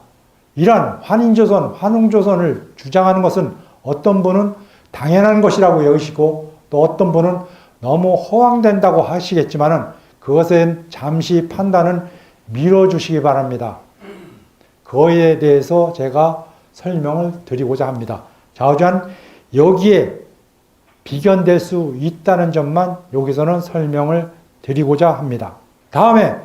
S1: 이러한 환인조선, 환웅조선을 주장하는 것은 어떤 분은 당연한 것이라고 여기시고 또 어떤 분은 너무 허황된다고 하시겠지만은 그것엔 잠시 판단은 미뤄주시기 바랍니다. 그거에 대해서 제가 설명을 드리고자 합니다. 좌우지간 여기에 비견될 수 있다는 점만 여기서는 설명을 드리고자 합니다. 다음에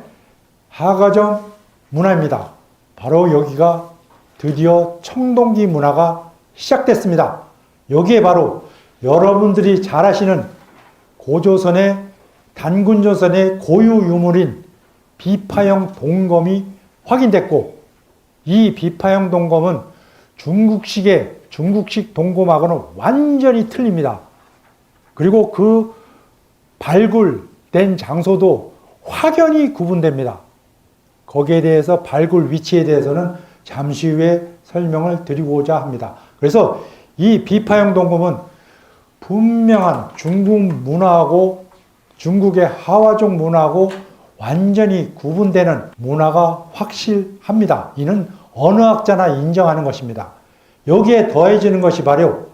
S1: 하가정 문화입니다. 바로 여기가 드디어 청동기 문화가 시작됐습니다. 여기에 바로 여러분들이 잘 아시는 고조선의 단군조선의 고유 유물인 비파형 동검이 확인됐고 이 비파형 동검은 중국식 동검하고는 완전히 틀립니다. 그리고 그 발굴된 장소도 확연히 구분됩니다. 거기에 대해서 발굴 위치에 대해서는 잠시 후에 설명을 드리고자 합니다. 그래서 이 비파형 동검은 분명한 중국 문화하고 중국의 하와족 문화하고 완전히 구분되는 문화가 확실합니다. 이는 어느 학자나 인정하는 것입니다. 여기에 더해지는 것이 바로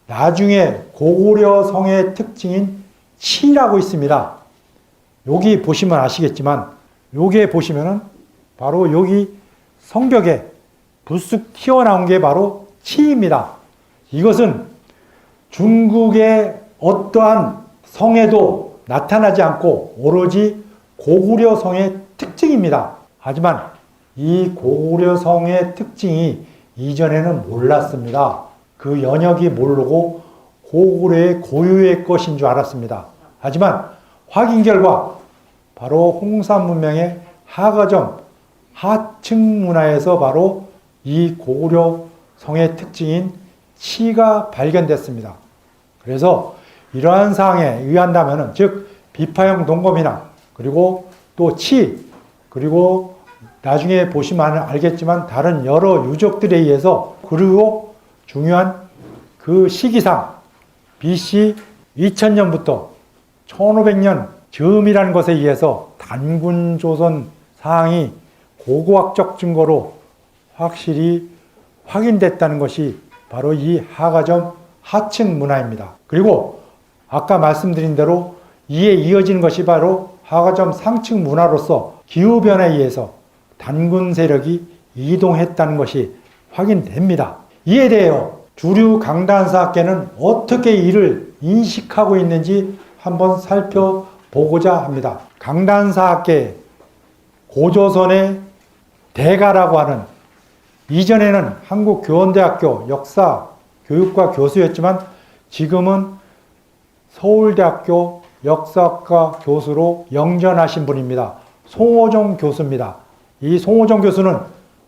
S1: 나중에 고구려 성의 특징인 치라고 있습니다. 여기 보시면 아시겠지만 여기에 보시면은 바로 여기 성벽에 불쑥 튀어나온 게 바로 치입니다. 이것은 중국의 어떠한 성에도 나타나지 않고 오로지 고구려 성의 특징입니다. 하지만 이 고구려 성의 특징이 이전에는 몰랐습니다. 그 연역이 모르고 고구려의 고유의 것인 줄 알았습니다. 하지만 확인 결과 바로 홍산 문명의 하가정 하층 문화에서 바로 이 고구려 성의 특징인 치가 발견됐습니다. 그래서 이러한 사항에 의한다면 즉 비파형 동검이나 그리고 또 치 그리고 나중에 보시면 알겠지만 다른 여러 유적들에 의해서 그리고 중요한 그 시기상 BC 2000년부터 1500년 즈음이라는 것에 의해서 단군조선 사항이 고고학적 증거로 확실히 확인됐다는 것이 바로 이 하가정 하층 문화입니다. 그리고 아까 말씀드린 대로 이에 이어지는 것이 바로 하가정 상층 문화로서 기후변화에 의해서 단군 세력이 이동했다는 것이 확인됩니다. 이에 대하여 주류 강단사학계는 어떻게 이를 인식하고 있는지 한번 살펴보고자 합니다. 강단사학계 고조선의 대가라고 하는 이전에는 한국교원대학교 역사 교육과 교수였지만 지금은 서울대학교 역사학과 교수로 영전하신 분입니다. 송호정 교수입니다. 이 송호정 교수는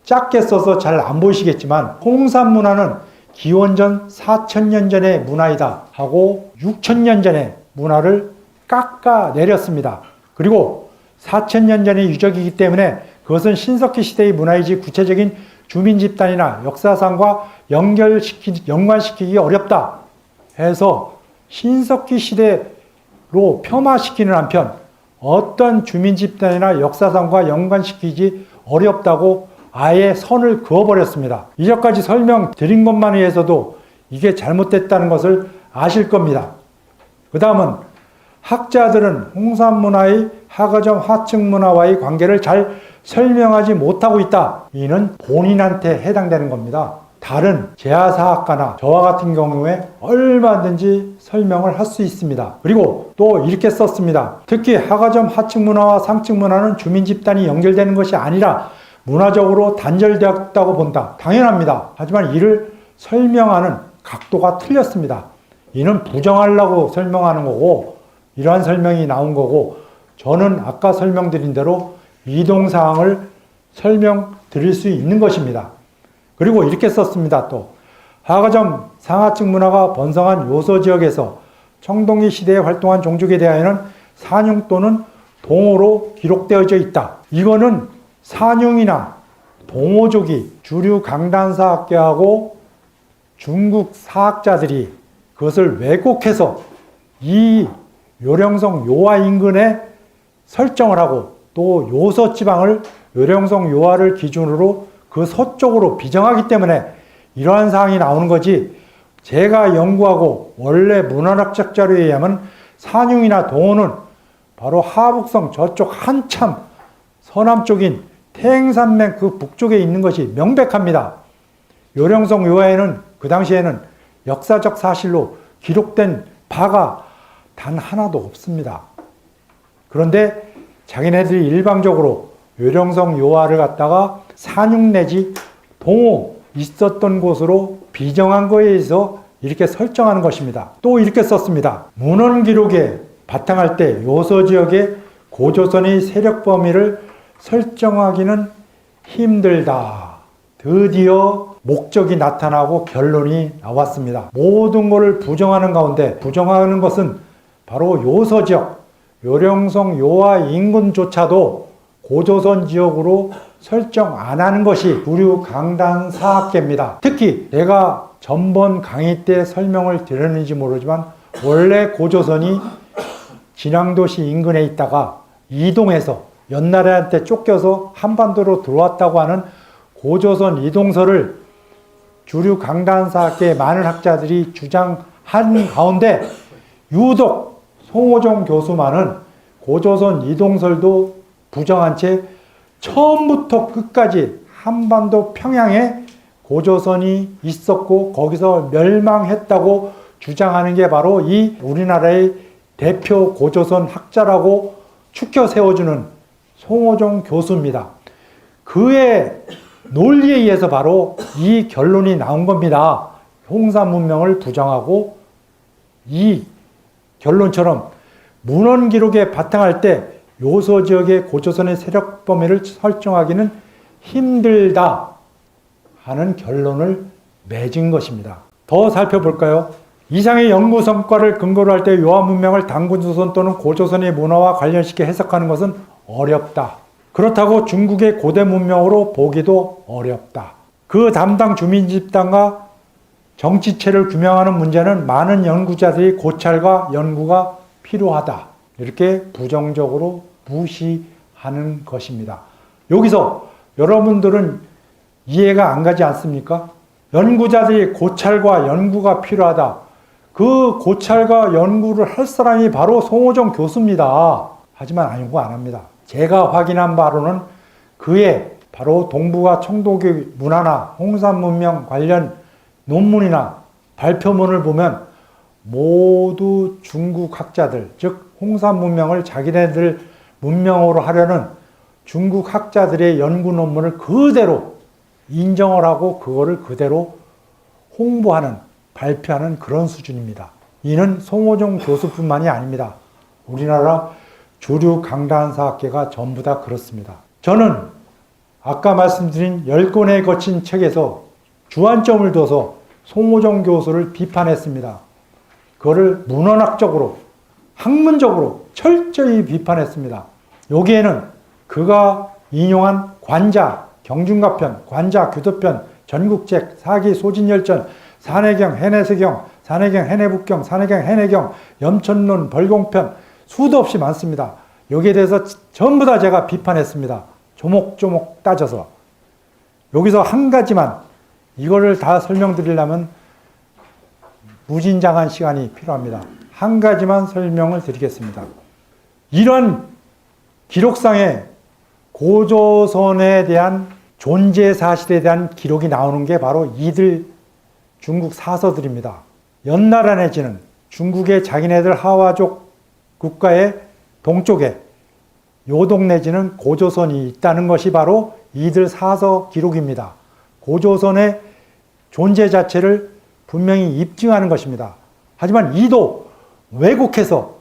S1: 작게 써서 잘 안 보이시겠지만 홍산 문화는 기원전 4000년 전의 문화이다 하고 6000년 전의 문화를 깎아내렸습니다. 그리고 4000년 전의 유적이기 때문에 그것은 신석기 시대의 문화이지 구체적인 주민 집단이나 역사상과 연관시키기 어렵다 해서 신석기 시대로 폄하시키는 한편 어떤 주민 집단이나 역사상과 연관시키기 어렵다고 아예 선을 그어버렸습니다. 이전까지 설명드린 것만에 의해서도 이게 잘못됐다는 것을 아실 겁니다. 그 다음은 학자들은 홍산문화의 하가점 하층문화와의 관계를 잘 설명하지 못하고 있다. 이는 본인한테 해당되는 겁니다. 다른 재화사학가나 저와 같은 경우에 얼마든지 설명을 할 수 있습니다. 그리고 또 이렇게 썼습니다. 특히 하가점 하층문화와 상층문화는 주민 집단이 연결되는 것이 아니라 문화적으로 단절되었다고 본다. 당연합니다. 하지만 이를 설명하는 각도가 틀렸습니다. 이는 부정하려고 설명하는 거고 이러한 설명이 나온 거고 저는 아까 설명드린 대로 이동사항을 설명드릴 수 있는 것입니다. 그리고 이렇게 썼습니다. 또 하가점 상하층 문화가 번성한 요소지역에서 청동기 시대에 활동한 종족에 대하여는 산융 또는 동호로 기록되어져 있다. 이거는 산융이나 동호족이 주류 강단사학계하고 중국 사학자들이 그것을 왜곡해서 이 요령성 요하 인근에 설정을 하고 또 요서 지방을 요령성 요하를 기준으로 그 서쪽으로 비정하기 때문에 이러한 사항이 나오는 거지, 제가 연구하고 원래 문헌학적 자료에 의하면 산융이나 동호는 바로 하북성 저쪽 한참 서남쪽인 태행산맥 그 북쪽에 있는 것이 명백합니다. 요령성 요하에는 그 당시에는 역사적 사실로 기록된 바가 단 하나도 없습니다. 그런데 자기네들이 일방적으로 요령성 요하를 갖다가 산융 내지 동호 있었던 곳으로 비정한 거에 의해서 이렇게 설정하는 것입니다. 또 이렇게 썼습니다. 문헌 기록에 바탕할 때 요서 지역의 고조선의 세력 범위를 설정하기는 힘들다. 드디어 목적이 나타나고 결론이 나왔습니다. 모든 것을 부정하는 가운데 부정하는 것은 바로 요서 지역, 요령성 요하 인근조차도 고조선 지역으로 설정 안 하는 것이 주류 강단 사학계입니다. 특히 내가 전번 강의 때 설명을 드렸는지 모르지만 원래 고조선이 진앙도시 인근에 있다가 이동해서 연나라한테 쫓겨서 한반도로 들어왔다고 하는 고조선 이동설을 주류 강단사학계의 많은 학자들이 주장한 가운데 유독 송호정 교수만은 고조선 이동설도 부정한 채 처음부터 끝까지 한반도 평양에 고조선이 있었고 거기서 멸망했다고 주장하는 게 바로 이 우리나라의 대표 고조선 학자라고 추켜 세워주는 송호정 교수입니다. 그의 논리에 의해서 바로 이 결론이 나온 겁니다. 홍산 문명을 부정하고 이 결론처럼 문헌 기록에 바탕할 때 요소 지역의 고조선의 세력 범위를 설정하기는 힘들다 하는 결론을 맺은 것입니다. 더 살펴볼까요? 이상의 연구 성과를 근거로 할 때 요하 문명을 당군조선 또는 고조선의 문화와 관련시켜 해석하는 것은 어렵다. 그렇다고 중국의 고대 문명으로 보기도 어렵다. 그 담당 주민 집단과 정치체를 규명하는 문제는 많은 연구자들이 고찰과 연구가 필요하다. 이렇게 부정적으로 무시하는 것입니다. 여기서 여러분들은 이해가 안 가지 않습니까? 연구자들이 고찰과 연구가 필요하다. 그 고찰과 연구를 할 사람이 바로 송호정 교수입니다. 하지만 연구 안 합니다. 제가 확인한 바로는 그의 바로 동북아 청도교 문화나 홍산 문명 관련 논문이나 발표문을 보면 모두 중국 학자들, 즉 홍산 문명을 자기네들 문명으로 하려는 중국 학자들의 연구 논문을 그대로 인정을 하고 그거를 그대로 홍보하는, 발표하는 그런 수준입니다. 이는 송호정 교수뿐만이 아닙니다. 우리나라 주류 강단사학계가 전부 다 그렇습니다. 저는 아까 말씀드린 10권에 거친 책에서 주안점을 둬서 송호정 교수를 비판했습니다. 그거를 문헌학적으로, 학문적으로 철저히 비판했습니다. 여기에는 그가 인용한 관자, 경중가편, 관자, 규도편, 전국책, 사기, 소진열전, 산해경, 해내세경, 산해경, 해내북경, 산해경, 해내경, 염천론, 벌공편 수도 없이 많습니다. 여기에 대해서 전부 다 제가 비판했습니다. 조목조목 따져서. 여기서 한 가지만 이거를 다 설명드리려면 무진장한 시간이 필요합니다. 한 가지만 설명을 드리겠습니다. 이런 기록상에 고조선에 대한 존재 사실에 대한 기록이 나오는 게 바로 이들 중국 사서들입니다. 연나라 내지는 중국의 자기네들 하와족 국가의 동쪽에 요동 내지는 고조선이 있다는 것이 바로 이들 사서 기록입니다. 고조선의 존재 자체를 분명히 입증하는 것입니다. 하지만 이도 왜곡해서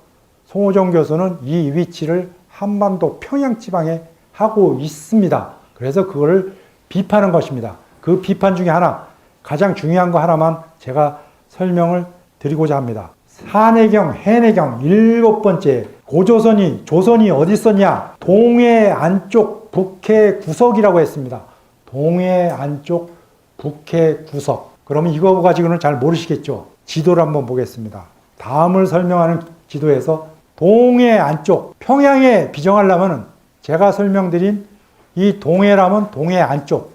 S1: 송호정 교수는 이 위치를 한반도 평양 지방에 하고 있습니다. 그래서 그거를 비판한 것입니다. 그 비판 중에 하나, 가장 중요한 거 하나만 제가 설명을 드리고자 합니다. 산해경, 해내경 7번째, 고조선이, 조선이 어디 있었냐? 동해 안쪽 북해 구석이라고 했습니다. 동해 안쪽 북해 구석. 그러면 이거 가지고는 잘 모르시겠죠? 지도를 한번 보겠습니다. 다음을 설명하는 지도에서 동해 안쪽, 평양에 비정하려면 제가 설명드린 이 동해라면 동해 안쪽,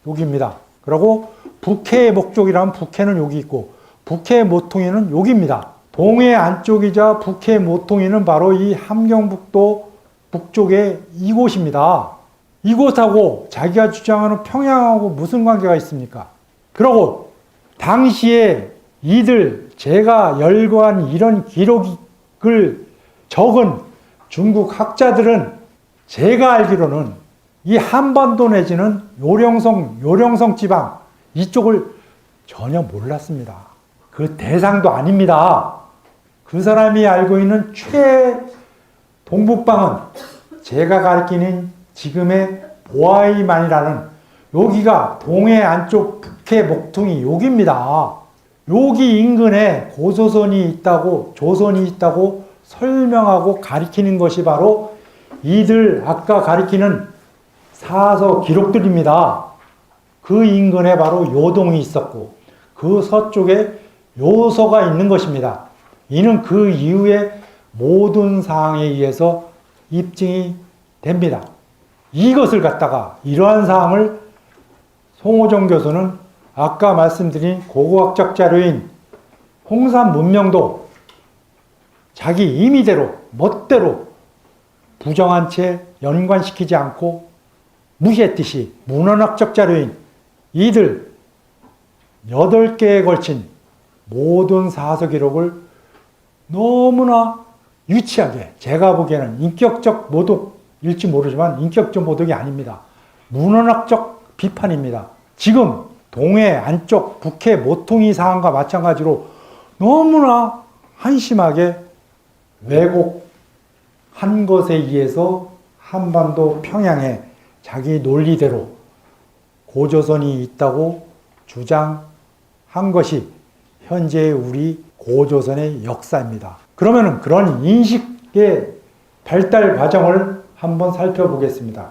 S1: 여기입니다. 그리고 북해의 목적이라면 북해는 여기 있고, 북해 모퉁이는 여기입니다. 동해 안쪽이자 북해 모퉁이는 바로 이 함경북도 북쪽의 이곳입니다. 이곳하고 자기가 주장하는 평양하고 무슨 관계가 있습니까? 그리고 당시에 제가 열거한 이런 기록을 적은 중국 학자들은 제가 알기로는 이 한반도 내지는 요령성 지방 이쪽을 전혀 몰랐습니다. 그 대상도 아닙니다. 그 사람이 알고 있는 동북방은 제가 가리키는 지금의 보아이만이라는 여기가 동해 안쪽 북해 목퉁이 여기입니다. 여기 인근에 고조선이 있다고, 조선이 있다고 설명하고 가리키는 것이 바로 이들 아까 가리키는 사서 기록들입니다. 그 인근에 바로 요동이 있었고 그 서쪽에 요서가 있는 것입니다. 이는 그 이후에 모든 사항에 의해서 입증이 됩니다. 이것을 갖다가 이러한 사항을 송호정 교수는 아까 말씀드린 고고학적 자료인 홍산 문명도 자기 임의대로 멋대로 부정한 채 연관시키지 않고 무시했듯이 문헌학적 자료인 이들 8개에 걸친 모든 사서 기록을 너무나 유치하게, 제가 보기에는 인격적 모독일지 모르지만 인격적 모독이 아닙니다. 문헌학적 비판입니다. 지금 동해 안쪽 북해 모퉁이 사항과 마찬가지로 너무나 한심하게 왜곡한 것에 의해서 한반도 평양에 자기 논리대로 고조선이 있다고 주장한 것이 현재의 우리 고조선의 역사입니다. 그러면 그런 인식의 발달 과정을 한번 살펴보겠습니다.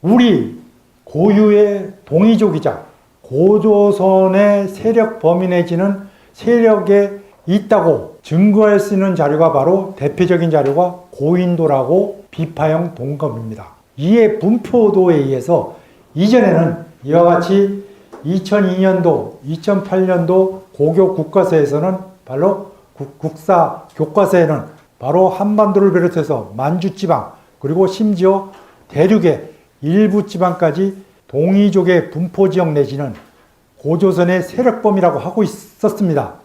S1: 우리 고유의 동이족이자 고조선의 세력 범위 내지는 세력에 있다고 증거할 수 있는 자료가 바로 대표적인 자료가 고인도라고 비파형 동검입니다. 이의 분포도에 의해서 이전에는 이와 같이 2002년도, 2008년도 고교 국가서에서는 바로 국사 교과서에는 바로 한반도를 비롯해서 만주지방 그리고 심지어 대륙의 일부 지방까지 동이족의 분포지역 내지는 고조선의 세력범위라고 하고 있었습니다.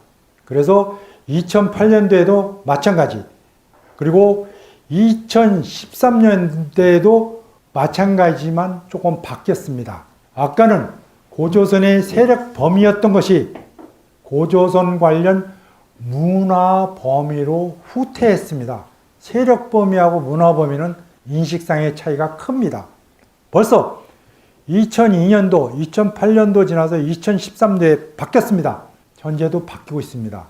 S1: 그래서 2008년도에도 마찬가지, 그리고 2013년대에도 마찬가지지만 조금 바뀌었습니다. 아까는 고조선의 세력 범위였던 것이 고조선 관련 문화 범위로 후퇴했습니다. 세력 범위하고 문화 범위는 인식상의 차이가 큽니다. 벌써 2002년도, 2008년도 지나서 2013년도에 바뀌었습니다. 현재도 바뀌고 있습니다.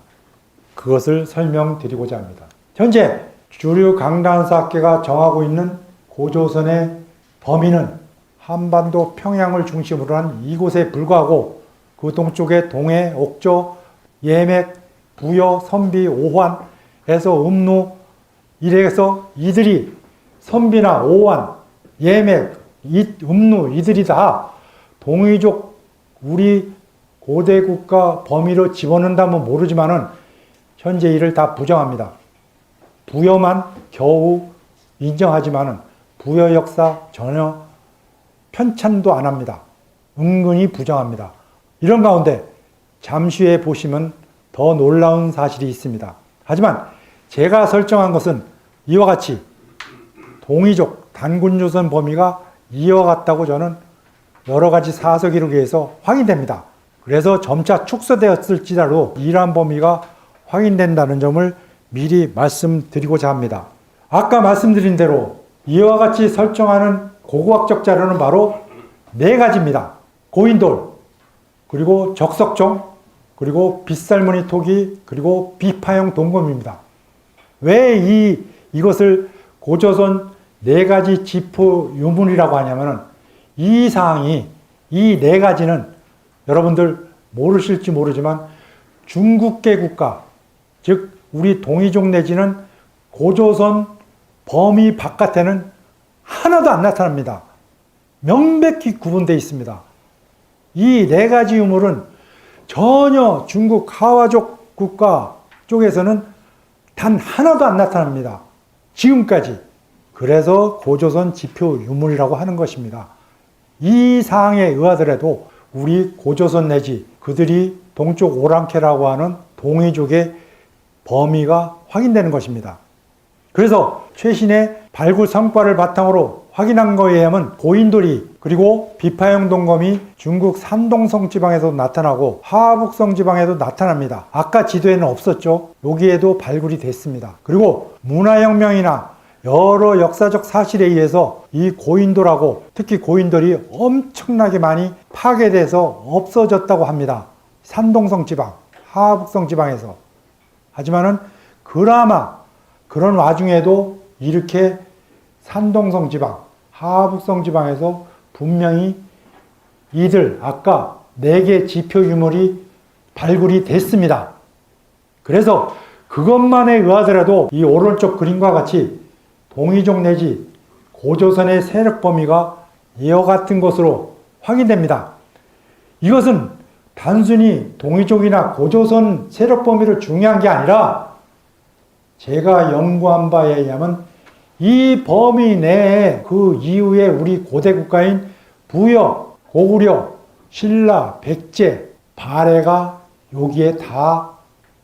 S1: 그것을 설명드리고자 합니다. 현재 주류 강단사학계가 정하고 있는 고조선의 범위는 한반도 평양을 중심으로 한 이곳에 불과하고 그 동쪽에 동해, 옥저, 예맥, 부여, 선비, 오환에서 음루 이래서 이들이 선비나 오환, 예맥, 음루 이들이 다 동이족 우리 고대 국가 범위로 집어넣는다면 모르지만은 현재 이를 다 부정합니다. 부여만 겨우 인정하지만은 부여 역사 전혀 편찬도 안 합니다. 은근히 부정합니다. 이런 가운데 잠시 후에 보시면 더 놀라운 사실이 있습니다. 하지만 제가 설정한 것은 이와 같이 동이족 단군조선 범위가 이와 같다고 저는 여러 가지 사서 기록에 의해서 확인됩니다. 그래서 점차 축소되었을지라도 이러한 범위가 확인된다는 점을 미리 말씀드리고자 합니다. 아까 말씀드린 대로 이와 같이 설정하는 고고학적 자료는 바로 4가지입니다. 고인돌, 그리고 적석종, 그리고 빗살무늬 토기, 그리고 비파형 동검입니다. 왜 이것을 고조선 4가지 지표 유물이라고 하냐면은 이 사항이, 이 4가지는 여러분들 모르실지 모르지만 중국계 국가, 즉 우리 동이족 내지는 고조선 범위 바깥에는 하나도 안 나타납니다. 명백히 구분되어 있습니다. 이 4가지 유물은 전혀 중국 하와족 국가 쪽에서는 단 하나도 안 나타납니다. 지금까지. 그래서 고조선 지표 유물이라고 하는 것입니다. 이 사항에 의하더라도 우리 고조선 내지 그들이 동쪽 오랑캐라고 하는 동이족의 범위가 확인되는 것입니다. 그래서 최신의 발굴 성과를 바탕으로 확인한 거에 의하면 고인돌이 그리고 비파형 동검이 중국 산동성 지방에도 나타나고 하북성 지방에도 나타납니다. 아까 지도에는 없었죠. 여기에도 발굴이 됐습니다. 그리고 문화혁명이나 여러 역사적 사실에 의해서 이 고인돌하고 특히 고인돌이 엄청나게 많이 파괴돼서 없어졌다고 합니다. 산동성 지방, 하북성 지방에서. 하지만은 그나마 그런 와중에도 이렇게 산동성 지방, 하북성 지방에서 분명히 이들 아까 4개 지표 유물이 발굴이 됐습니다. 그래서 그것만에 의하더라도 이 오른쪽 그림과 같이 동이족 내지 고조선의 세력 범위가 이와 같은 것으로 확인됩니다. 이것은 단순히 동이족이나 고조선 세력 범위를 중요한 게 아니라 제가 연구한 바에 의하면 이 범위 내에 그 이후에 우리 고대 국가인 부여, 고구려, 신라, 백제, 발해가 여기에 다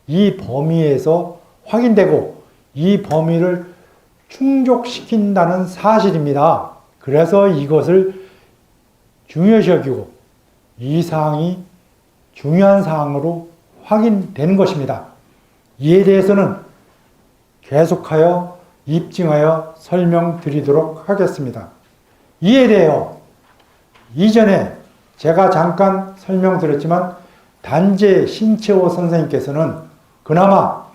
S1: 이 범위에서 확인되고 이 범위를 충족시킨다는 사실입니다. 그래서 이것을 중요시 여기고 이 사항이 중요한 사항으로 확인되는 것입니다. 이에 대해서는 계속하여 입증하여 설명드리도록 하겠습니다. 이에 대하여 이전에 제가 잠깐 설명드렸지만 단재 신채호 선생님께서는 그나마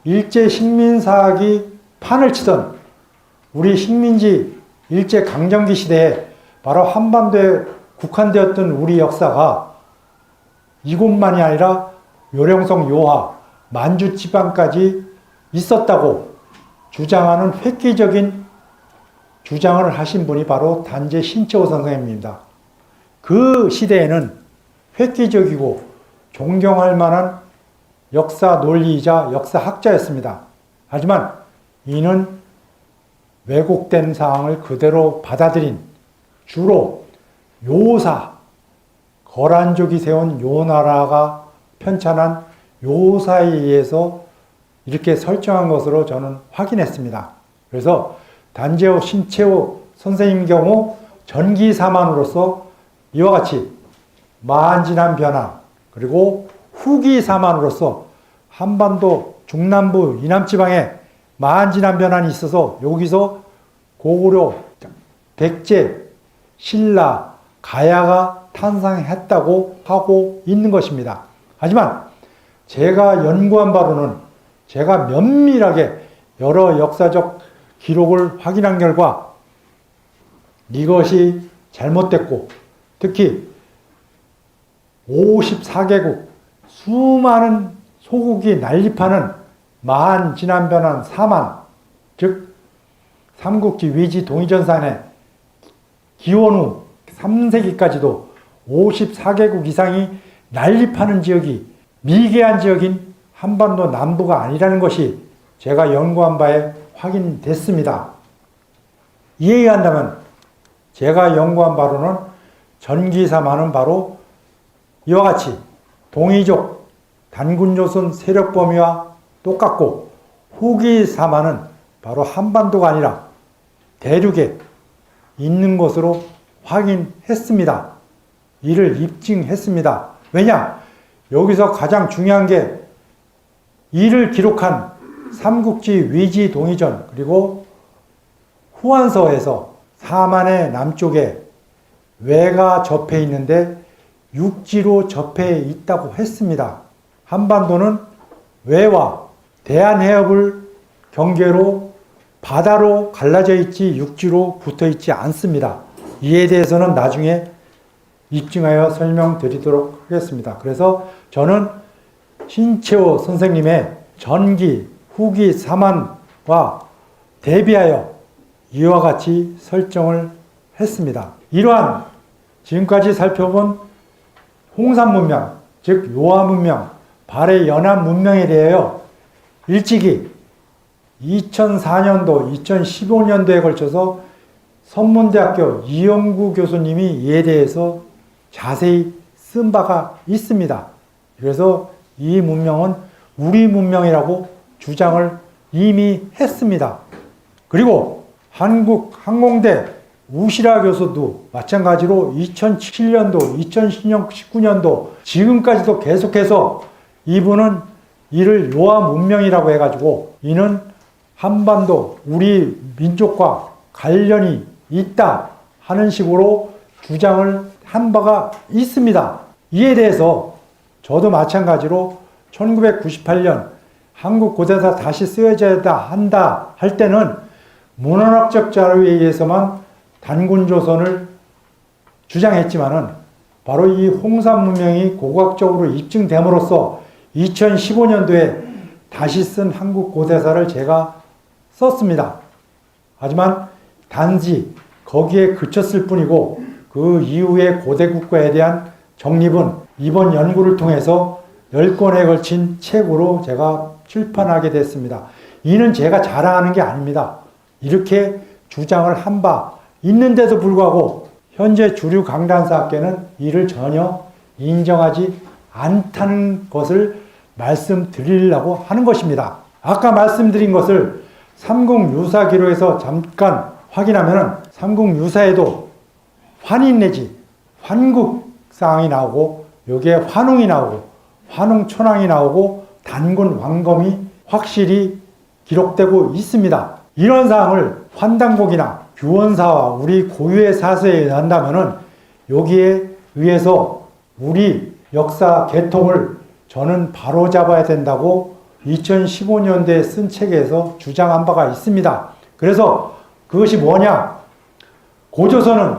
S1: 일제 식민사학이 판을 치던 우리 식민지 일제 강점기 시대에 바로 한반도에 국한되었던 우리 역사가 이곳만이 아니라 요령성 요하, 만주 지방까지 있었다고 주장하는 획기적인 주장을 하신 분이 바로 단재 신채호 선생님입니다. 그 시대에는 획기적이고 존경할 만한 역사 논리이자 역사학자였습니다. 하지만 이는 왜곡된 사항을 그대로 받아들인 주로 요사, 거란족이 세운 요나라가 편찬한 요사에 의해서 이렇게 설정한 것으로 저는 확인했습니다. 그래서 단재호 신채호 선생님 경우 전기사만으로서 이와 같이 만진한 변화 그리고 후기사만으로서 한반도 중남부 이남지방에 만진한 변환이 있어서 여기서 고구려, 백제, 신라, 가야가 탄생했다고 하고 있는 것입니다. 하지만 제가 연구한 바로는 제가 면밀하게 여러 역사적 기록을 확인한 결과 이것이 잘못됐고, 특히 54개국 수많은 소국이 난립하는 마한, 진안, 변한, 사만, 즉 삼국지 위지 동이전산에 기원 후 3세기까지도 54개국 이상이 난립하는 지역이 미개한 지역인 한반도 남부가 아니라는 것이 제가 연구한 바에 확인됐습니다. 이에 의한다면 제가 연구한 바로는 전기사만은 바로 이와 같이 동이족 단군조선 세력 범위와 똑같고, 후기사만은 바로 한반도가 아니라 대륙에 있는 것으로 확인했습니다. 이를 입증했습니다. 왜냐? 여기서 가장 중요한 게 이를 기록한 삼국지 위지 동이전 그리고 후한서에서 사만의 남쪽에 외가 접해 있는데 육지로 접해 있다고 했습니다. 한반도는 외와 대한해협을 경계로 바다로 갈라져 있지 육지로 붙어 있지 않습니다. 이에 대해서는 나중에 입증하여 설명드리도록 하겠습니다. 그래서 저는 신채호 선생님의 전기, 후기, 사만과 대비하여 이와 같이 설정을 했습니다. 이러한 지금까지 살펴본 홍산 문명, 즉 요하 문명, 발해 연안 문명에 대하여 일찍이 2004년도, 2015년도에 걸쳐서 선문대학교 이영구 교수님이 이에 대해서 자세히 쓴 바가 있습니다. 그래서 이 문명은 우리 문명이라고 주장을 이미 했습니다. 그리고 한국 항공대 우시라 교수도 마찬가지로 2007년도, 2019년도 지금까지도 계속해서 이분은 이를 요하 문명이라고 해가지고 이는 한반도 우리 민족과 관련이 있다 하는 식으로 주장을 한 바가 있습니다. 이에 대해서 저도 마찬가지로 1998년 한국 고대사 다시 쓰여져야 한다 할 때는 문헌학적 자료에 의해서만 단군조선을 주장했지만은 바로 이 홍산 문명이 고고학적으로 입증됨으로써 2015년도에 다시 쓴 한국 고대사를 제가 썼습니다. 하지만 단지 거기에 그쳤을 뿐이고 그 이후의 고대 국가에 대한 정립은 이번 연구를 통해서 10권에 걸친 책으로 제가 출판하게 됐습니다. 이는 제가 자랑하는 게 아닙니다. 이렇게 주장을 한 바 있는데도 불구하고 현재 주류 강단사학계는 이를 전혀 인정하지 않다는 것을 말씀드리려고 하는 것입니다. 아까 말씀드린 것을 삼국유사기로에서 잠깐 확인하면 삼국유사에도 환인 내지 환국사항이 나오고 여기에 환웅이 나오고 환웅천왕이 나오고 단군 왕검이 확실히 기록되고 있습니다. 이런 사항을 환단곡이나 규원사와 우리 고유의 사서에 의한다면은 여기에 의해서 우리 역사 계통을 저는 바로잡아야 된다고 2015년도에 쓴 책에서 주장한 바가 있습니다. 그래서 그것이 뭐냐? 고조선은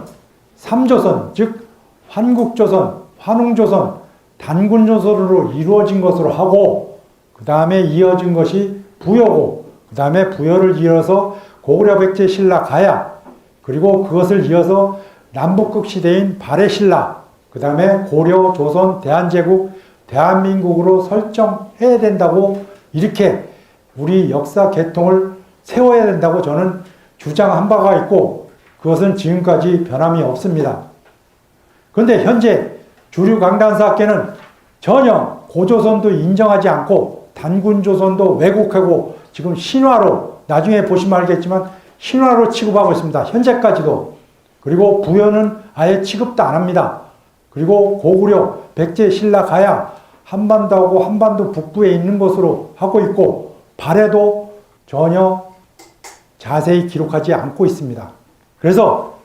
S1: 3조선, 즉 환국조선, 환웅조선, 단군조선으로 이루어진 것으로 하고 그 다음에 이어진 것이 부여고 그 다음에 부여를 이어서 고구려 백제 신라 가야 그리고 그것을 이어서 남북극 시대인 발해 신라 그 다음에 고려 조선 대한제국 대한민국으로 설정해야 된다고 이렇게 우리 역사 계통을 세워야 된다고 저는 주장한 바가 있고 그것은 지금까지 변함이 없습니다. 그런데 현재 주류 강단사학계는 전혀 고조선도 인정하지 않고 단군조선도 왜곡하고 지금 신화로 나중에 보시면 알겠지만 신화로 취급하고 있습니다. 현재까지도. 그리고 부여는 아예 취급도 안 합니다. 그리고 고구려, 백제, 신라, 가야 한반도하고 한반도 북부에 있는 것으로 하고 있고 발해도 전혀 자세히 기록하지 않고 있습니다. 그래서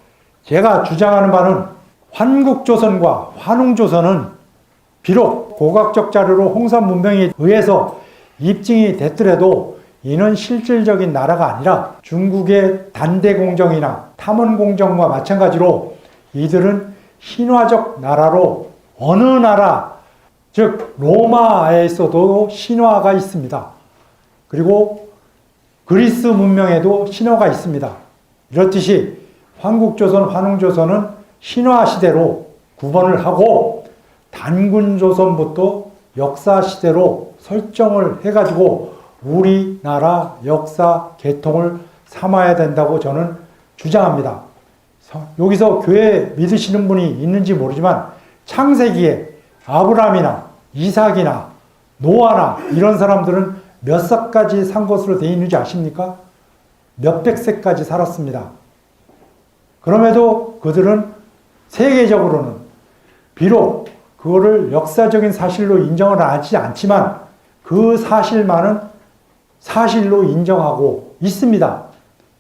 S1: 제가 주장하는 바는 환국조선과 환웅조선은 비록 고각적 자료로 홍산 문명에 의해서 입증이 됐더라도 이는 실질적인 나라가 아니라 중국의 단대공정이나 탐원공정과 마찬가지로 이들은 신화적 나라로 어느 나라, 즉 로마에서도 신화가 있습니다. 그리고 그리스 문명에도 신화가 있습니다. 이렇듯이 황국조선, 환웅조선은 신화 시대로 구분을 하고 단군조선부터 역사 시대로 설정을 해가지고 우리나라 역사 계통을 삼아야 된다고 저는 주장합니다. 여기서 교회 믿으시는 분이 있는지 모르지만 창세기에 아브라함이나 이삭이나 노아나 이런 사람들은 몇 세까지 산 것으로 되어 있는지 아십니까? 몇백 세까지 살았습니다. 그럼에도 그들은 세계적으로는 비록 그거를 역사적인 사실로 인정을 하지 않지만 그 사실만은 사실로 인정하고 있습니다.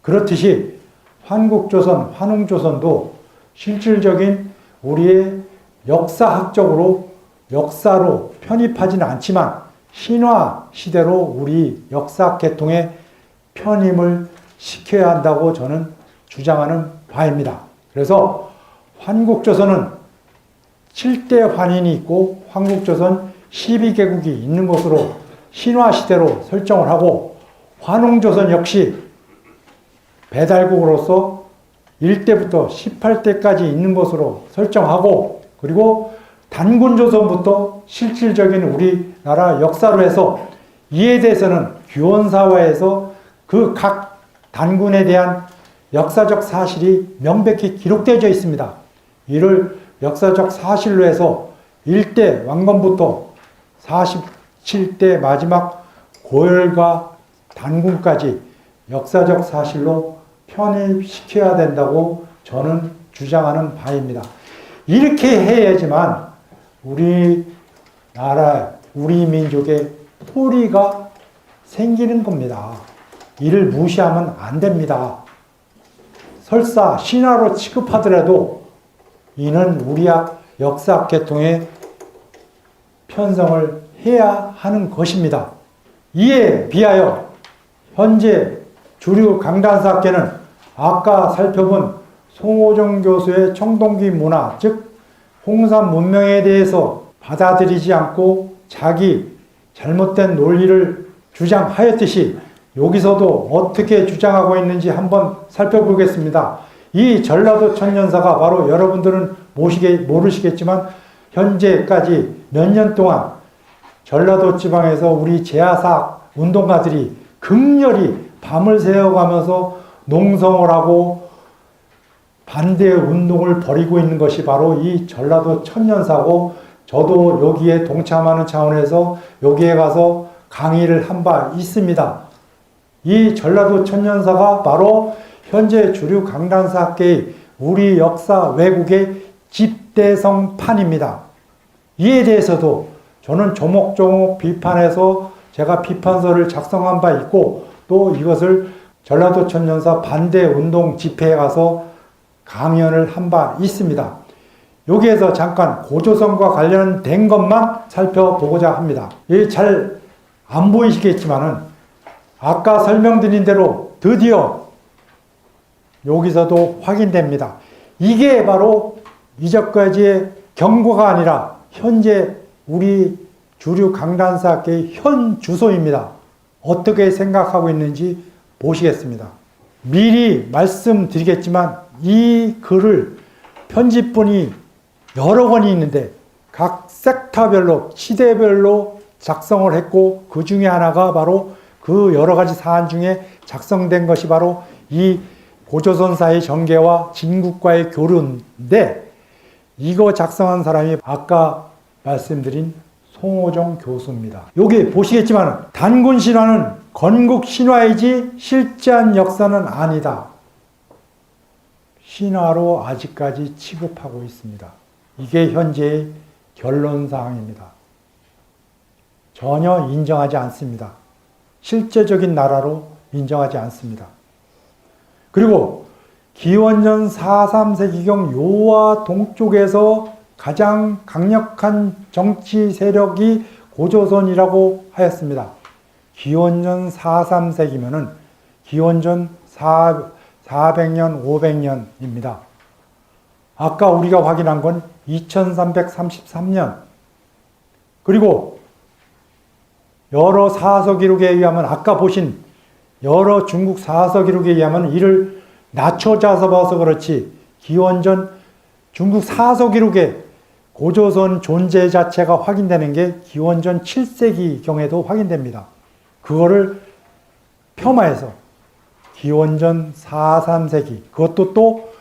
S1: 그렇듯이 한국조선, 환웅조선도 실질적인 우리의 역사학적으로 역사로 편입하지는 않지만 신화 시대로 우리 역사 계통에 편입을 시켜야 한다고 저는 주장하는 바입니다. 그래서 한국조선은 7대 환인이 있고 한국조선 12개국이 있는 것으로 신화 시대로 설정을 하고 환웅조선 역시 배달국으로서 1대부터 18대까지 있는 것으로 설정하고 그리고 단군조선부터 실질적인 우리나라 역사로 해서 이에 대해서는 규원사화에서 그 각 단군에 대한 역사적 사실이 명백히 기록되어져 있습니다. 이를 역사적 사실로 해서 1대 왕건부터 47대 마지막 고열과 단군까지 역사적 사실로 편입시켜야 된다고 저는 주장하는 바입니다. 이렇게 해야지만 우리나라, 우리 민족의 토리가 생기는 겁니다. 이를 무시하면 안 됩니다. 설사 신화로 취급하더라도 이는 우리 역사 계통에 편성을 해야 하는 것입니다. 이에 비하여 현재 주류 강단사학계는 아까 살펴본 송호정 교수의 청동기 문화, 즉 홍산 문명에 대해서 받아들이지 않고 자기 잘못된 논리를 주장하였듯이 여기서도 어떻게 주장하고 있는지 한번 살펴보겠습니다. 이 전라도 천년사가 바로 여러분들은 모르시겠지만 현재까지 몇 년 동안 전라도 지방에서 우리 제야사 운동가들이 극렬히 밤을 새워가면서 농성을 하고 반대 운동을 벌이고 있는 것이 바로 이 전라도 천년사고 저도 여기에 동참하는 차원에서 여기에 가서 강의를 한 바 있습니다. 이 전라도 천년사가 바로 현재 주류 강단사학계의 우리 역사 왜곡의 집대성판입니다. 이에 대해서도 저는 조목조목 비판해서 제가 비판서를 작성한 바 있고 또 이것을 전라도 천년사 반대 운동 집회에 가서 강연을 한 바 있습니다. 여기에서 잠깐 고조선과 관련된 것만 살펴보고자 합니다. 잘 안 보이시겠지만은 아까 설명드린 대로 드디어 여기서도 확인됩니다. 이게 바로 이전까지의 경고가 아니라 현재 우리 주류 강단사학계의 현 주소입니다. 어떻게 생각하고 있는지 보시겠습니다. 미리 말씀드리겠지만 이 글을 편집본이 여러 권이 있는데 각 섹터별로 시대별로 작성을 했고 그 중에 하나가 바로 그 여러 가지 사안 중에 작성된 것이 바로 이 고조선사의 전개와 진국과의 교류인데 이거 작성한 사람이 아까 말씀드린 송호정 교수입니다. 여기 보시겠지만 단군 신화는 건국 신화이지 실제한 역사는 아니다. 신화로 아직까지 취급하고 있습니다. 이게 현재의 결론사항입니다. 전혀 인정하지 않습니다. 실제적인 나라로 인정하지 않습니다. 그리고 기원전 4, 3세기경 요하 동쪽에서 가장 강력한 정치 세력이 고조선이라고 하였습니다. 기원전 4, 3세기면은 기원전 400년, 500년입니다. 아까 우리가 확인한 건 2333년. 그리고 여러 사서 기록에 의하면 아까 보신 여러 중국 사서 기록에 의하면 이를 낮춰 잡아서 그렇지 기원전 중국 사서 기록에 고조선 존재 자체가 확인되는 게 기원전 7세기경에도 확인됩니다. 그거를 폄하해서 기원전 4, 3세기 그것도 또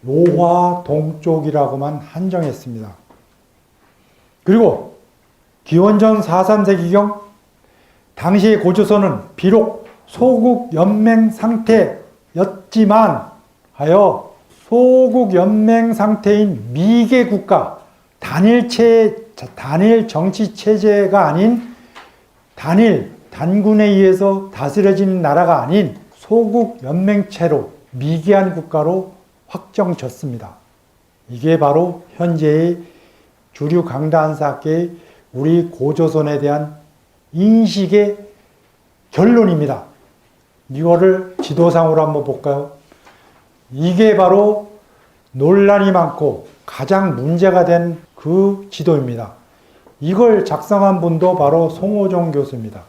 S1: 요화 동쪽이라고만 한정했습니다. 그리고 기원전 4, 3세기경 당시의 고조선은 비록 소국 연맹 상태였지만 하여 소국 연맹 상태인 미개 국가 단일 정치 체제가 아닌 단군에 의해서 다스려진 나라가 아닌 소국 연맹체로 미개한 국가로 확정졌습니다. 이게 바로 현재의 주류 강다한사학계의 우리 고조선에 대한 인식의 결론입니다. 이거를 지도상으로 한번 볼까요? 이게 바로 논란이 많고 가장 문제가 된 그 지도입니다. 이걸 작성한 분도 바로 송호종 교수입니다.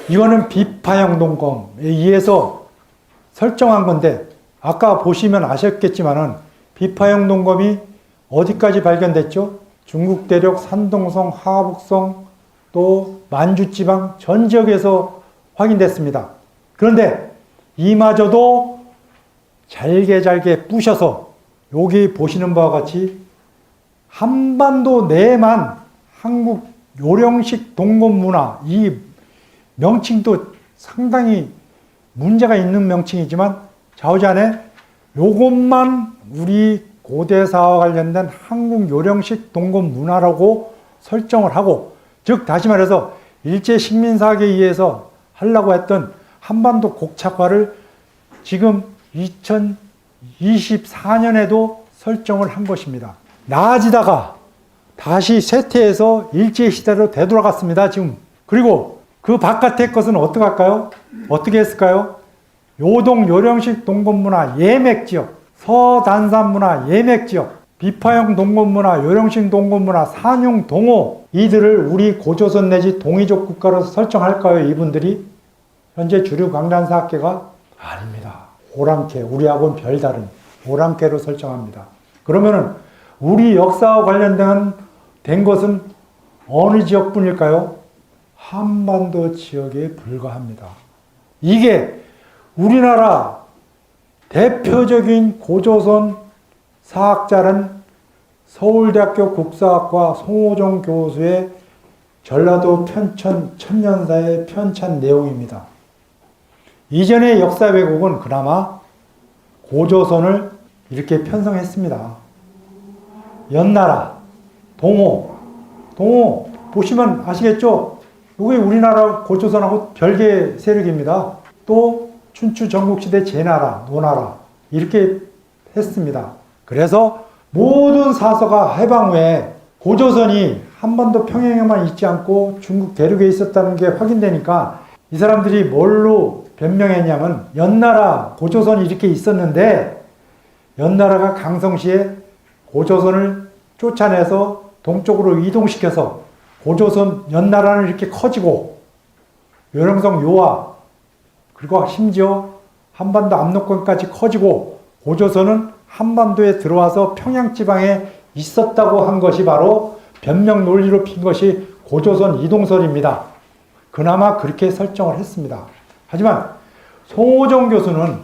S1: 이거는 비파형 동검에 의해서 설정한 건데 아까 보시면 아셨겠지만은 비파형 동검이 어디까지 발견됐죠? 중국 대륙 산동성, 하북성, 또 만주지방 전 지역에서 확인됐습니다. 그런데 이마저도 잘게 부셔서 여기 보시는 바와 같이 한반도 내만 한국 요령식 동검 문화, 이 명칭도 상당히 문제가 있는 명칭이지만 좌우지간에 요것만 우리 고대사와 관련된 한국 요령식 동검 문화라고 설정을 하고, 즉 다시 말해서 일제 식민사학에 의해서 하려고 했던 한반도 곡착화를 지금 2024년에도 설정을 한 것입니다. 나아지다가 다시 쇠퇴해서 일제시대로 되돌아갔습니다, 지금. 그리고 그 바깥의 것은 어떻게 할까요? 어떻게 했을까요? 요동 요령식 동검문화 예맥지역, 서단산문화 예맥지역, 비파형 동검문화, 요령식 동검문화, 산용 동호, 이들을 우리 고조선 내지 동이족 국가로 설정할까요, 이분들이? 현재 주류 강단사학계가 아닙니다. 오랑캐, 우리하고는 별다른 오랑캐로 설정합니다. 그러면은 우리 역사와 관련된 것은 어느 지역뿐일까요? 한반도 지역에 불과합니다. 이게 우리나라 대표적인 고조선 사학자는 서울대학교 국사학과 송호종 교수의 전라도 편찬 천년사의 편찬 내용입니다. 이전의 역사 왜곡은 그나마 고조선을 이렇게 편성했습니다. 연나라, 동호 보시면 아시겠죠? 이게 우리나라 고조선하고 별개 세력입니다. 또 춘추 전국시대 제나라, 노나라 이렇게 했습니다. 그래서 모든 사서가 해방 후에 고조선이 한반도 평양에만 있지 않고 중국 대륙에 있었다는 게 확인되니까 이 사람들이 뭘로 변명했냐면 연나라, 고조선이 이렇게 있었는데 연나라가 강성시에 고조선을 쫓아내서 동쪽으로 이동시켜서 고조선, 연나라는 이렇게 커지고 요령성 요하 그리고 심지어 한반도 압록강까지 커지고 고조선은 한반도에 들어와서 평양지방에 있었다고 한 것이 바로 변명 논리로 핀 것이 고조선 이동설입니다. 그나마 그렇게 설정을 했습니다. 하지만 송호종 교수는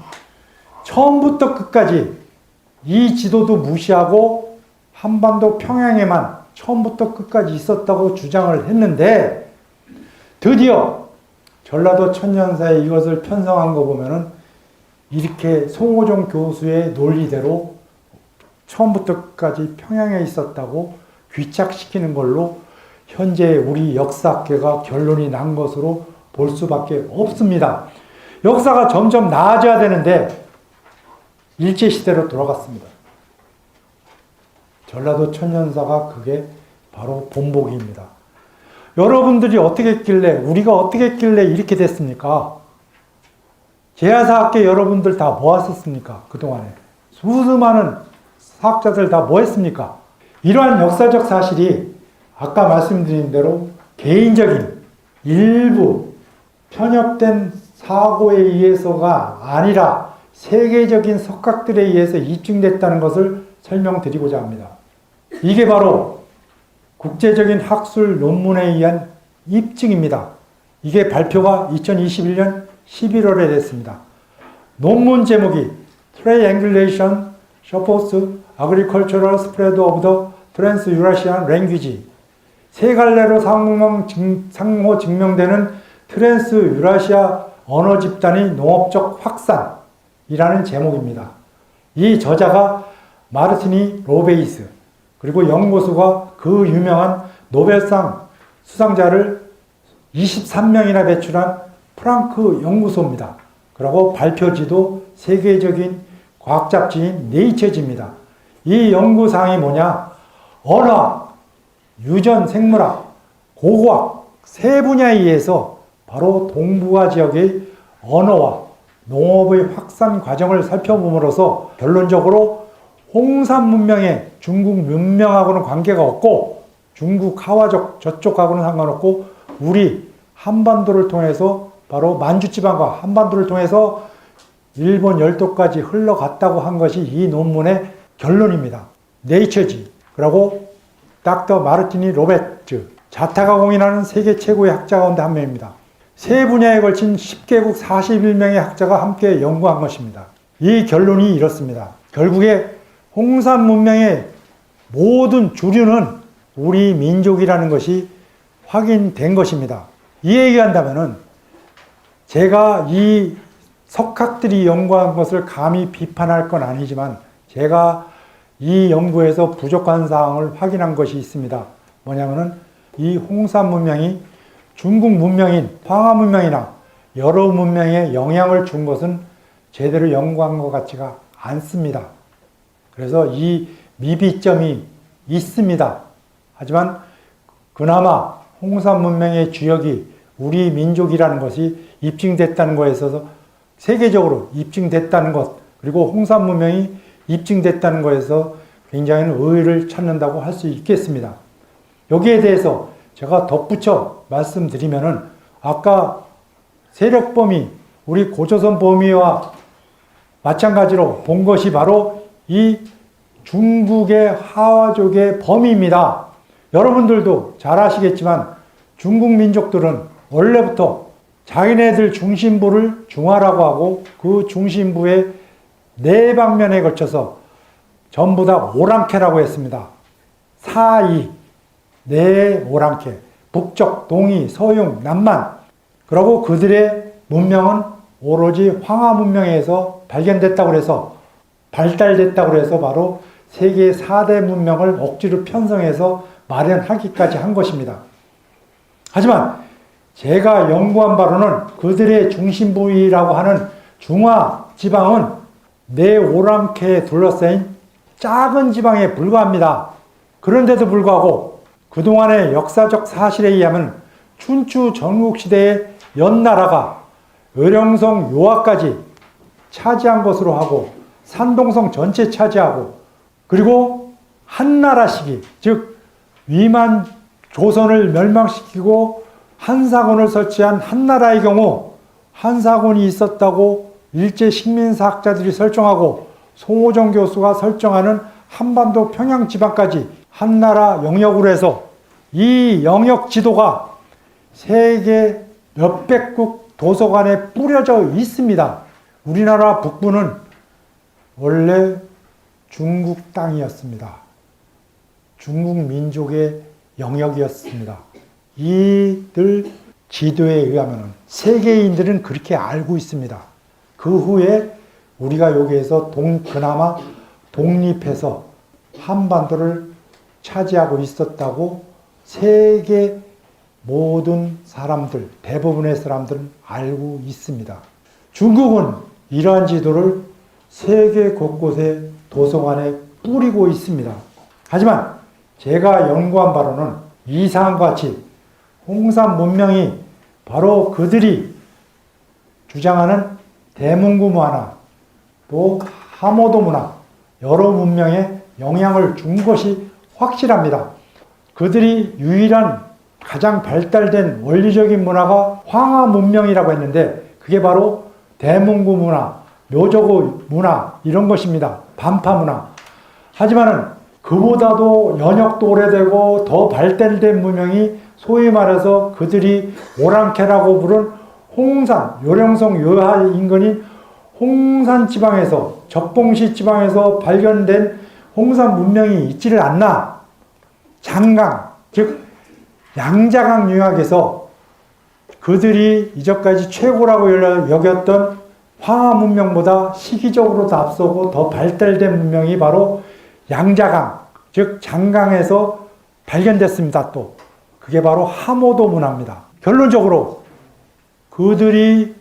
S1: 처음부터 끝까지 이 지도도 무시하고 한반도 평양에만 처음부터 끝까지 있었다고 주장을 했는데 드디어 전라도 천년사에 이것을 편성한 거 보면은 이렇게 송호종 교수의 논리대로 처음부터 끝까지 평양에 있었다고 귀착시키는 걸로 현재 우리 역사학계가 결론이 난 것으로 볼 수밖에 없습니다. 역사가 점점 나아져야 되는데 일제시대로 돌아갔습니다. 전라도 천년사가 그게 바로 본보기입니다. 여러분들이 어떻게 했길래, 우리가 어떻게 했길래 이렇게 됐습니까? 제야사학계 여러분들 다 뭐 하셨습니까? 그동안에 수많은 사학자들 다 뭐 했습니까? 이러한 역사적 사실이 아까 말씀드린 대로 개인적인 일부 편협된 사고에 의해서가 아니라 세계적인 석학들에 의해서 입증됐다는 것을 설명드리고자 합니다. 이게 바로 국제적인 학술 논문에 의한 입증입니다. 이게 발표가 2021년 11월에 됐습니다. 논문 제목이 Triangulation Supports Agricultural Spread of the Trans-Eurasian Language. 세 갈래로 상호 증명되는 트랜스 유라시아 언어 집단의 농업적 확산이라는 제목입니다. 이 저자가 마르티니 로베이스, 그리고 연구소가 그 유명한 노벨상 수상자를 23명이나 배출한 프랑크 연구소입니다. 그리고 발표지도 세계적인 과학 잡지인 네이처지입니다. 이 연구사항이 뭐냐? 언어학, 유전 생물학, 고고학 세 분야에 의해서 바로 동북아 지역의 언어와 농업의 확산 과정을 살펴봄으로써 결론적으로 홍산 문명의 중국 문명하고는 관계가 없고 중국 하와족 저쪽하고는 상관없고 우리 한반도를 통해서 바로 만주지방과 한반도를 통해서 일본 열도까지 흘러갔다고 한 것이 이 논문의 결론입니다. 네이처지. 그리고 닥터 마르티니 로베츠. 자타가 공인하는 세계 최고의 학자 가운데 한 명입니다. 세 분야에 걸친 10개국 41명의 학자가 함께 연구한 것입니다. 이 결론이 이렇습니다. 결국에 홍산 문명의 모든 주류는 우리 민족이라는 것이 확인된 것입니다. 이 얘기한다면은 제가 이 석학들이 연구한 것을 감히 비판할 건 아니지만 제가 이 연구에서 부족한 사항을 확인한 것이 있습니다. 뭐냐면은 이 홍산 문명이 중국 문명인 황하 문명이나 여러 문명에 영향을 준 것은 제대로 연구한 것 같지가 않습니다. 그래서 이 미비점이 있습니다. 하지만 그나마 홍산 문명의 주역이 우리 민족이라는 것이 입증됐다는 것에 있어서 세계적으로 입증됐다는 것, 그리고 홍산 문명이 입증됐다는 것에서 굉장히 의의를 찾는다고 할 수 있겠습니다. 여기에 대해서 제가 덧붙여 말씀드리면은 아까 세력 범위, 우리 고조선 범위와 마찬가지로 본 것이 바로 이 중국의 하와족의 범위입니다. 여러분들도 잘 아시겠지만 중국 민족들은 원래부터 자기네들 중심부를 중화라고 하고 그 중심부의 네 방면에 걸쳐서 전부 다 오랑캐라고 했습니다. 사이, 네 오랑캐, 북쪽, 동이, 서융, 남만. 그리고 그들의 문명은 오로지 황하 문명에서 발견됐다고 해서 발달됐다고 해서 바로 세계 4대 문명을 억지로 편성해서 마련하기까지 한 것입니다. 하지만 제가 연구한 바로는 그들의 중심부라고 하는 중화 지방은 네 오랑캐에 둘러싸인 작은 지방에 불과합니다. 그런데도 불구하고 그동안의 역사적 사실에 의하면 춘추 전국시대의 연나라가 의령성 요하까지 차지한 것으로 하고 산동성 전체 차지하고 그리고 한나라 시기, 즉 위만 조선을 멸망시키고 한사군을 설치한 한나라의 경우 한사군이 있었다고 일제 식민사학자들이 설정하고 송호정 교수가 설정하는 한반도 평양 지방까지 한나라 영역으로 해서 이 영역 지도가 세계 몇백국 도서관에 뿌려져 있습니다. 우리나라 북부는 원래 중국 땅이었습니다. 중국 민족의 영역이었습니다. 이들 지도에 의하면 세계인들은 그렇게 알고 있습니다. 그 후에 우리가 여기에서 그나마 독립해서 한반도를 차지하고 있었다고 세계 모든 사람들, 대부분의 사람들은 알고 있습니다. 중국은 이러한 지도를 세계 곳곳에 도서관에 뿌리고 있습니다. 하지만 제가 연구한 바로는 이상과 같이 홍산 문명이 바로 그들이 주장하는 대문구 문화, 또 하모도 문화, 여러 문명의 영향을 준 것이 확실합니다. 그들이 유일한 가장 발달된 원리적인 문화가 황하 문명이라고 했는데 그게 바로 대문구 문화, 묘저고 문화 이런 것입니다. 반파 문화. 하지만은 그보다도 연역도 오래되고 더 발달된 문명이 소위 말해서 그들이 오랑캐라고 부른 홍산, 요령성 요하 인근인 홍산 지방에서 적봉시 지방에서 발견된 홍산 문명이 있지를 않나. 장강, 즉 양자강 유역에서 그들이 이전까지 최고라고 여겼던 황하 문명보다 시기적으로도 앞서고 더 발달된 문명이 바로 양자강, 즉 장강에서 발견됐습니다. 또 그게 바로 하모도 문화입니다. 결론적으로 그들이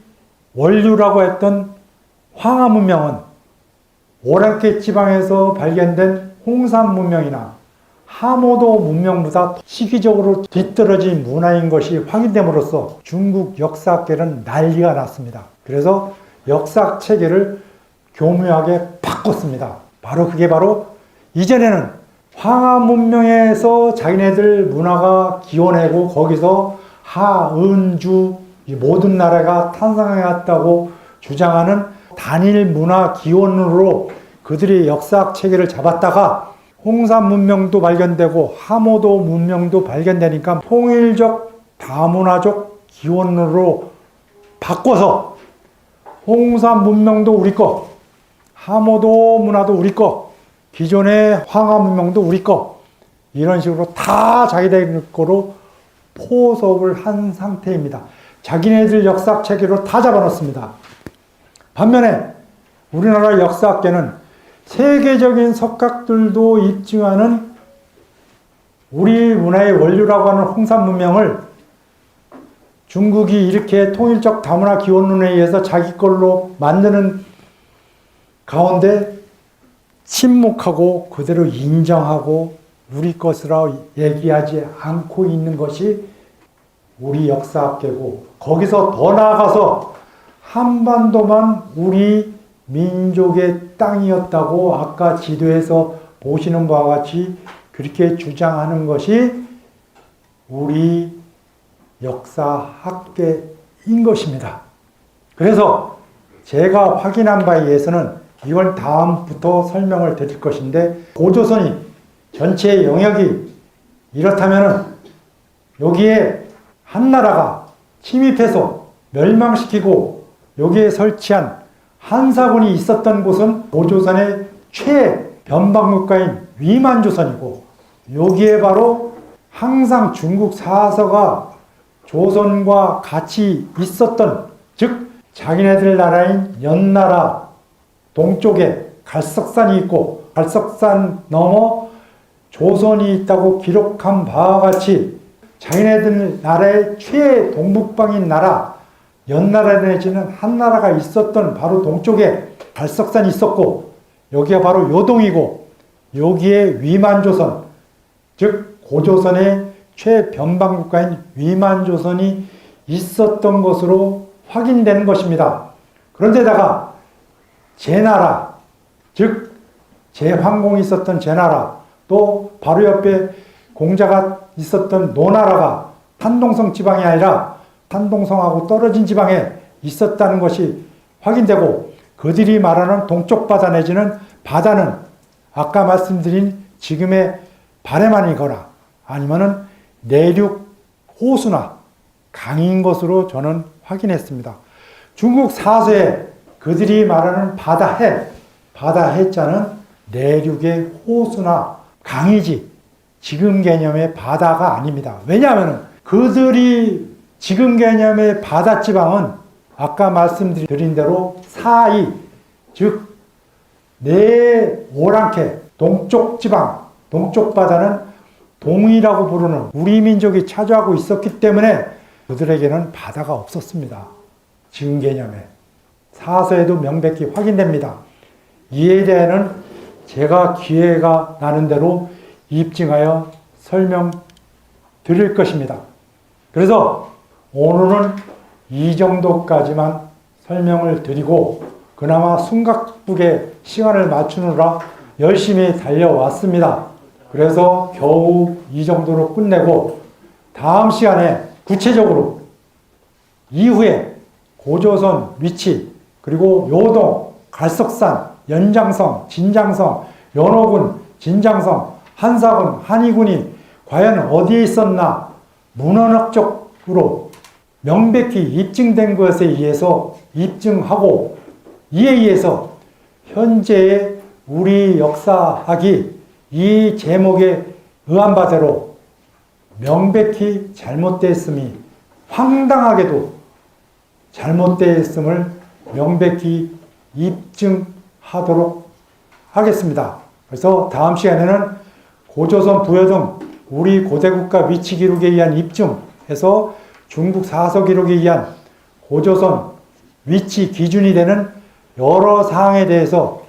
S1: 원류라고 했던 황하 문명은 오랑캐 지방에서 발견된 홍산 문명이나 하모도 문명보다 시기적으로 뒤떨어진 문화인 것이 확인됨으로써 중국 역사학계는 난리가 났습니다. 그래서 역사 체계를 교묘하게 바꿨습니다. 그게 바로 이전에는 황하 문명에서 자기네들 문화가 기원하고 거기서 하, 은, 주 이 모든 나라가 탄생해왔다고 주장하는 단일 문화 기원으로 그들이 역사학 체계를 잡았다가 홍산 문명도 발견되고 하모도 문명도 발견되니까 통일적 다문화적 기원으로 바꿔서 홍산 문명도 우리 거, 하모도 문화도 우리 거, 기존의 황하 문명도 우리 거 이런 식으로 다 자기들 거로 포섭을 한 상태입니다. 자기네들 역사학 체계로 다 잡아놓습니다. 반면에 우리나라 역사학계는 세계적인 석학들도 입증하는 우리 문화의 원류라고 하는 홍산 문명을 중국이 이렇게 통일적 다문화 기원론에 의해서 자기 걸로 만드는 가운데 침묵하고 그대로 인정하고 우리 것이라 얘기하지 않고 있는 것이 우리 역사학계고 거기서 더 나아가서 한반도만 우리 민족의 땅이었다고 아까 지도에서 보시는 바와 같이 그렇게 주장하는 것이 우리 역사학계인 것입니다. 그래서 제가 확인한 바에 의해서는 이걸 다음부터 설명을 드릴 것인데 고조선이 전체 영역이 이렇다면 여기에 한 나라가 침입해서 멸망시키고 여기에 설치한 한사군이 있었던 곳은 고조선의 최변방국가인 위만조선이고 여기에 바로 항상 중국 사서가 조선과 같이 있었던 즉 자기네들 나라인 연나라 동쪽에 갈석산이 있고 갈석산 넘어 조선이 있다고 기록한 바와 같이 자기네들 나라의 최동북방인 나라 연나라 내지는 한나라가 있었던 바로 동쪽에 갈석산이 있었고 여기가 바로 요동이고 여기에 위만조선 즉 고조선의 최변방국가인 위만조선이 있었던 것으로 확인되는 것입니다. 그런데다가 제나라 즉 제황공이 있었던 제나라 또 바로 옆에 공자가 있었던 노나라가 한동성 지방이 아니라 한동성하고 떨어진 지방에 있었다는 것이 확인되고 그들이 말하는 동쪽 바다 내지는 바다는 아까 말씀드린 지금의 바레만이거나 아니면은 내륙 호수나 강인 것으로 저는 확인했습니다. 중국 사서에 그들이 말하는 바다해자는 내륙의 호수나 강이지 지금 개념의 바다가 아닙니다. 왜냐하면 그들이 지금 개념의 바다 지방은 아까 말씀드린 대로 사이 즉 오랑캐 동쪽 지방 동쪽 바다는 동이라고 부르는 우리 민족이 차지하고 있었기 때문에 그들에게는 바다가 없었습니다. 지금 개념에 사서에도 명백히 확인됩니다. 이에 대해서는 제가 기회가 나는 대로 입증하여 설명드릴 것입니다. 그래서 오늘은 이 정도까지만 설명을 드리고 그나마 숨가쁘게 시간을 맞추느라 열심히 달려왔습니다. 그래서 겨우 이 정도로 끝내고 다음 시간에 구체적으로 이후에 고조선 위치, 그리고 요동, 갈석산, 연장성, 진장성, 연호군, 진장성, 한사군, 한의군이 과연 어디에 있었나 문헌학적으로 명백히 입증된 것에 의해서 입증하고, 이에 의해서 현재의 우리 역사학이 이 제목에 의한 바대로 명백히 잘못되었음이, 황당하게도 잘못되었음을 명백히 입증하도록 하겠습니다. 그래서 다음 시간에는 고조선 부여 등 우리 고대국가 위치 기록에 의한 입증해서 중국 사서 기록에 의한 고조선 위치 기준이 되는 여러 사항에 대해서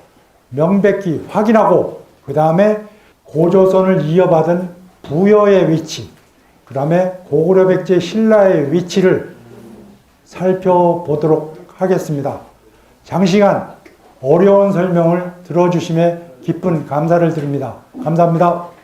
S1: 명백히 확인하고, 그 다음에 고조선을 이어받은 부여의 위치, 그 다음에 고구려 백제 신라의 위치를 살펴보도록 하겠습니다. 장시간 어려운 설명을 들어주심에 깊은 감사를 드립니다. 감사합니다.